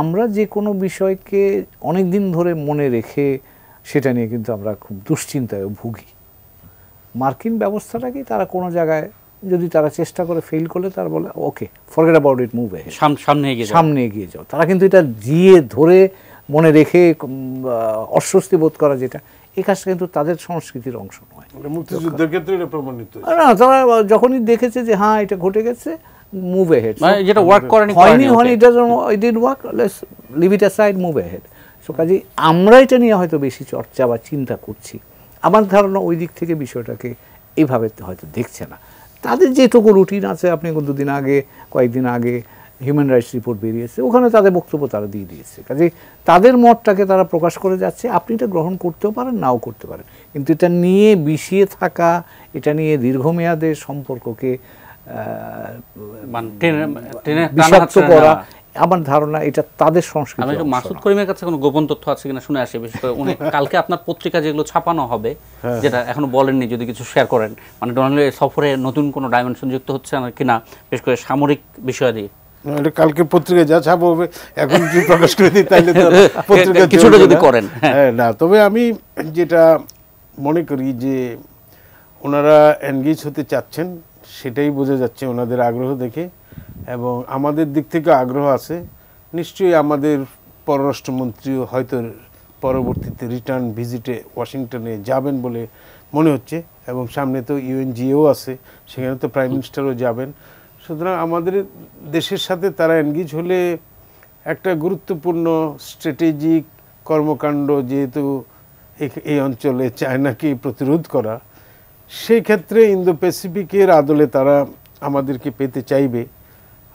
আমরা যে কোনো বিষয়কে অনেক দিন ধরে মনে রেখে সেটা নিয়ে কিন্তু আমরা খুব দুশ্চিন্তায় ভুগি। মার্কিন ব্যবস্থাটা কি, তারা কোনো জায়গায় যদি তারা চেষ্টা করে ফেল করলে তারা বলে ওকে forget about it, move ahead, সামনে এগিয়ে যাও। তারা কিন্তু এটা দিয়ে ধরে মনে রেখে অস্বস্তি বোধ করা, যেটা এই কাজটা কিন্তু তাদের সংস্কৃতির অংশ নয়। মুক্তিযুদ্ধের ক্ষেত্রে এটা প্রমাণিত না, তারা যখনই দেখেছে যে হ্যাঁ এটা ঘটে গেছে, মুভ অ্যাহেড, যেটা ওয়ার্ক করেনি it did work, let's leave it aside, move ahead. So কাজেই আমরা এটা নিয়ে হয়তো বেশি চর্চা বা চিন্তা করছি। আমার ধারণা ওই দিক থেকে বিষয়টাকে এইভাবে হয়তো দেখছে না। তাদের যেটুকু রুটিন আছে, আপনি দুদিন আগে কয়েকদিন আগে হিউম্যান রাইটস রিপোর্ট বেরিয়েছে, ওখানে তাদের বক্তব্য তারা দিয়ে দিয়েছে। কাজেই তাদের মতটাকে তারা প্রকাশ করে যাচ্ছে। আপনি এটা গ্রহণ করতেও পারেন, নাও করতে পারেন, কিন্তু এটা নিয়ে বিষিয়ে থাকা, এটা নিয়ে দীর্ঘমেয়াদে সম্পর্ককে বিষাক্ত করা, আমার ধারণা এটা তাদের সংস্কৃতি। আমি মাসুদ করিমের কাছে কোনো গোপন তথ্য আছে কিনা শুনে আসি, বিশেষ করে উনি কালকে আপনার পত্রিকা যেগুলো ছাপানো হবে, যেটা এখনো বলেননি, যদি কিছু শেয়ার করেন, মানে ডোনাল্ড সফরে নতুন কোনো ডাইমেনশন যুক্ত হচ্ছে কিনা, বিশেষ করে সামরিক বিষয়াদি। কালকে পত্রিকায় যা ছাপা হবে এখন যদি প্রকাশ করে দিই তাহলে পত্রিকা কিছুটা যদি করেন। হ্যাঁ, না, তবে আমি যেটা মনে করি যে ওনারা এনগেজ হতে চাচ্ছেন, সেটাই বোঝা যাচ্ছে ওনাদের আগ্রহ দেখে, এবং আমাদের দিক থেকে আগ্রহ আছে। নিশ্চয়ই আমাদের পররাষ্ট্রমন্ত্রীও হয়তো পরবর্তীতে রিটার্ন ভিজিটে ওয়াশিংটনে যাবেন বলে মনে হচ্ছে, এবং সামনে তো ইউএনজিও আছে, সেখানে তো প্রাইম মিনিস্টারও যাবেন। সুতরাং আমাদের দেশের সাথে তারা এনগেজ হলে একটা গুরুত্বপূর্ণ স্ট্র্যাটেজিক কর্মকাণ্ড, যেহেতু এই অঞ্চলে চায়নাকে প্রতিরোধ করা, সেই ক্ষেত্রে ইন্দো প্যাসিফিকের আদলে তারা আমাদেরকে পেতে চাইবে।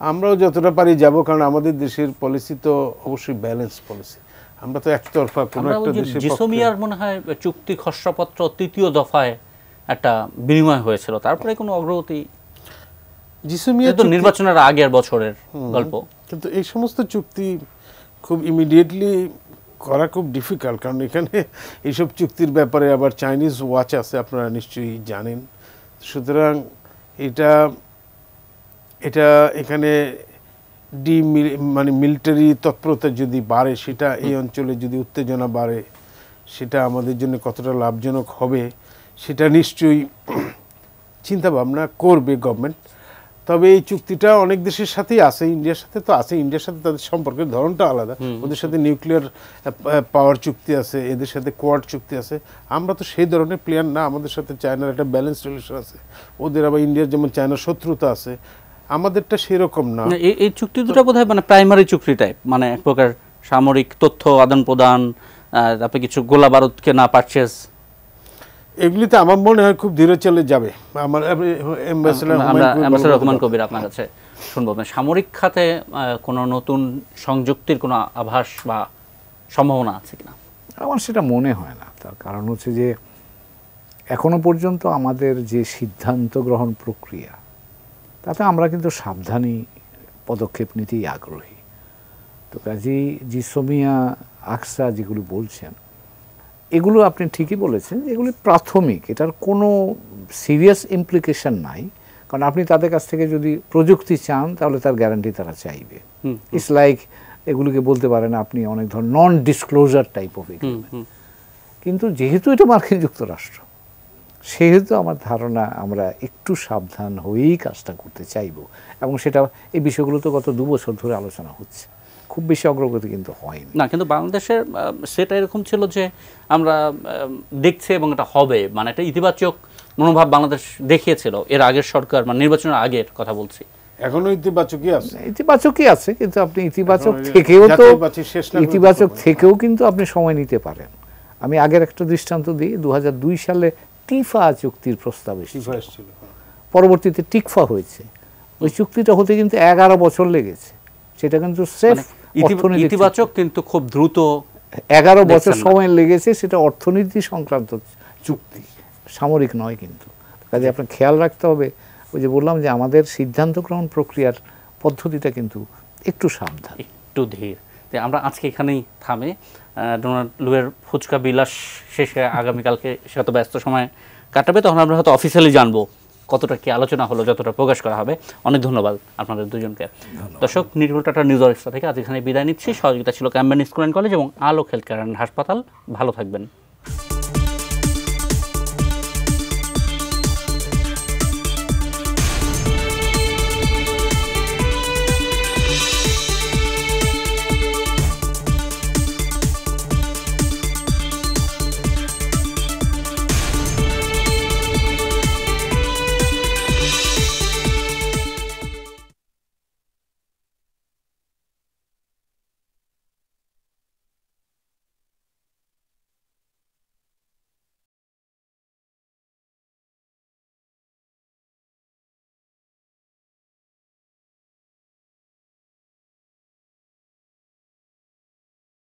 আমরাও যতটা পারি যাব, কারণ আমাদের দেশের পলিসি তো অবশ্যই ব্যালেন্স পলিসি। আমরা তো একতরফা কোনো একটা দেশের জিসোমিয়ার মনে হয় চুক্তি খসড়াপত্র ৩য় দফায় একটা বিনিময় হয়েছিল, তারপরে কোনো অগ্রগতি? জিসোমিয়া তো নির্বাচনের আগের বছরের গল্প, কিন্তু এই সমস্ত চুক্তি খুব ইমিডিয়েটলি করা খুব ডিফিকাল্ট, কারণ এখানে এইসব চুক্তির ব্যাপারে আবার চাইনিজ ওয়াচ আছে, আপনারা নিশ্চয়ই জানেন। সুতরাং এটা এখানে মানে মিলিটারি তৎপরতা যদি বাড়ে, সেটা এই অঞ্চলে যদি উত্তেজনা বাড়ে, সেটা আমাদের জন্য কতটা লাভজনক হবে সেটা নিশ্চয়ই চিন্তা ভাবনা করবে গভর্নমেন্ট। তবে এই চুক্তিটা অনেক দেশের সাথেই আছে, ইন্ডিয়ার সাথে তো আছে, ইন্ডিয়ার সাথে তাদের সম্পর্কের ধরনটা আলাদা। ওদের সাথে নিউক্লিয়ার পাওয়ার চুক্তি আছে, এদের সাথে কোয়াড চুক্তি আছে। আমরা তো সেই ধরনের প্লেয়ার না, আমাদের সাথে চায়নার একটা ব্যালেন্স রিলেশন আছে, ওদের আবার ইন্ডিয়ার যেমন চায়নার শত্রুতা আছে, আমাদেরটা সেরকম না। এই চুক্তি দুটো বোধহয় মানে প্রাইমারি চুক্তি টাইপ, মানে এক প্রকার সামরিক তথ্য আদান প্রদান, তারপরে কিছু গোলা বারুদ কেনা, পারচেজ, এগুলিতে আমার মনে হয় খুব ধীরে চলে যাবে। আমার অ্যাম্বাসেডর রহমান কবির আপনার কাছে শুনবো, সামরিক খাতে কোনো নতুন সংযুক্তির কোনো আভাস বা সম্ভাবনা আছে কিনা? আমার সেটা মনে হয় না। তার কারণ হচ্ছে যে এখনো পর্যন্ত আমাদের যে সিদ্ধান্ত গ্রহণ প্রক্রিয়া, তাতে আমরা কিন্তু সাবধানী পদক্ষেপ নিতেই আগ্রহী। তো কাজেই জিসোমিয়া, আকসা যেগুলো বলছেন, এগুলো আপনি ঠিকই বলেছেন যে এগুলি প্রাথমিক, এটার কোনো সিরিয়াস ইমপ্লিকেশন নাই। কারণ আপনি তাদের কাছ থেকে যদি প্রযুক্তি চান, তাহলে তার গ্যারান্টি তারা চাইবে। ইটস লাইক এগুলোকে বলতে পারেন আপনি অনেক ধরনের non disclosure type of agreement. কিন্তু যেহেতু এটা মার্কিন যুক্তরাষ্ট্র, সেহেতু আমার ধারণা আমরা একটু সাবধান হয়েই কাজটা করতে চাইব, এবং সেটা এই বিষয়গুলো তো গত 2 বছর ধরে আলোচনা হচ্ছে, খুব বেশি অগ্রগতি কিন্তু হয়নি না। কিন্তু বাংলাদেশের সেটা এরকম ছিল যে আমরা দেখছি এবং এটা হবে, মানে একটা ইতিবাচক মনোভাব বাংলাদেশ দেখিয়েছিল এর আগের সরকার, মানে নির্বাচনের আগের কথা বলছি। এখনো ইতিবাচকই আছে, কিন্তু আপনি ইতিবাচক থেকেও কিন্তু আপনি সময় নিতে পারেন। আমি আগের একটা দৃষ্টান্ত দিই, 2002 সালে টিফা চুক্তির প্রস্তাব এসেছিল, পরবর্তীতে টিকফা হয়েছে। ওই চুক্তিটা হতে কিন্তু 11 বছর লেগেছে। সেটা কিন্তু ইতিবাচক, কিন্তু খুব দ্রুত 11 বছর সময় লেগেছে। সেটা অর্থনীতি সংক্রান্ত চুক্তি, সামরিক নয়। কিন্তু কাজে আপনার খেয়াল রাখতে হবে, ওই যে বললাম যে আমাদের সিদ্ধান্ত গ্রহণ প্রক্রিয়ার পদ্ধতিটা কিন্তু একটু সাবধান, একটু ধীর। আমরা আজকে এখানেই থামে। ডোনাল্ড লুয়ের ফুচকা বিলাস শেষে আগামীকালকে সে তো ব্যস্ত সময় কাটাবে, তখন আমরা হয়তো অফিসিয়ালি জানবো কতটা কি আলোচনা হলো, যতটা প্রকাশ করা হবে। অনেক ধন্যবাদ আপনাদের দুজনকে। দর্শক, নির্ভুল টাটা নিউজ আওয়ার এক্সট্রা থেকে আজ এখানে বিদায় নিচ্ছি। সহযোগিতা ছিল ক্যাম্বেন স্কুল অ্যান্ড কলেজ এবং আলোক হেলথ কেয়ার অ্যান্ড হাসপাতাল। ভালো থাকবেন।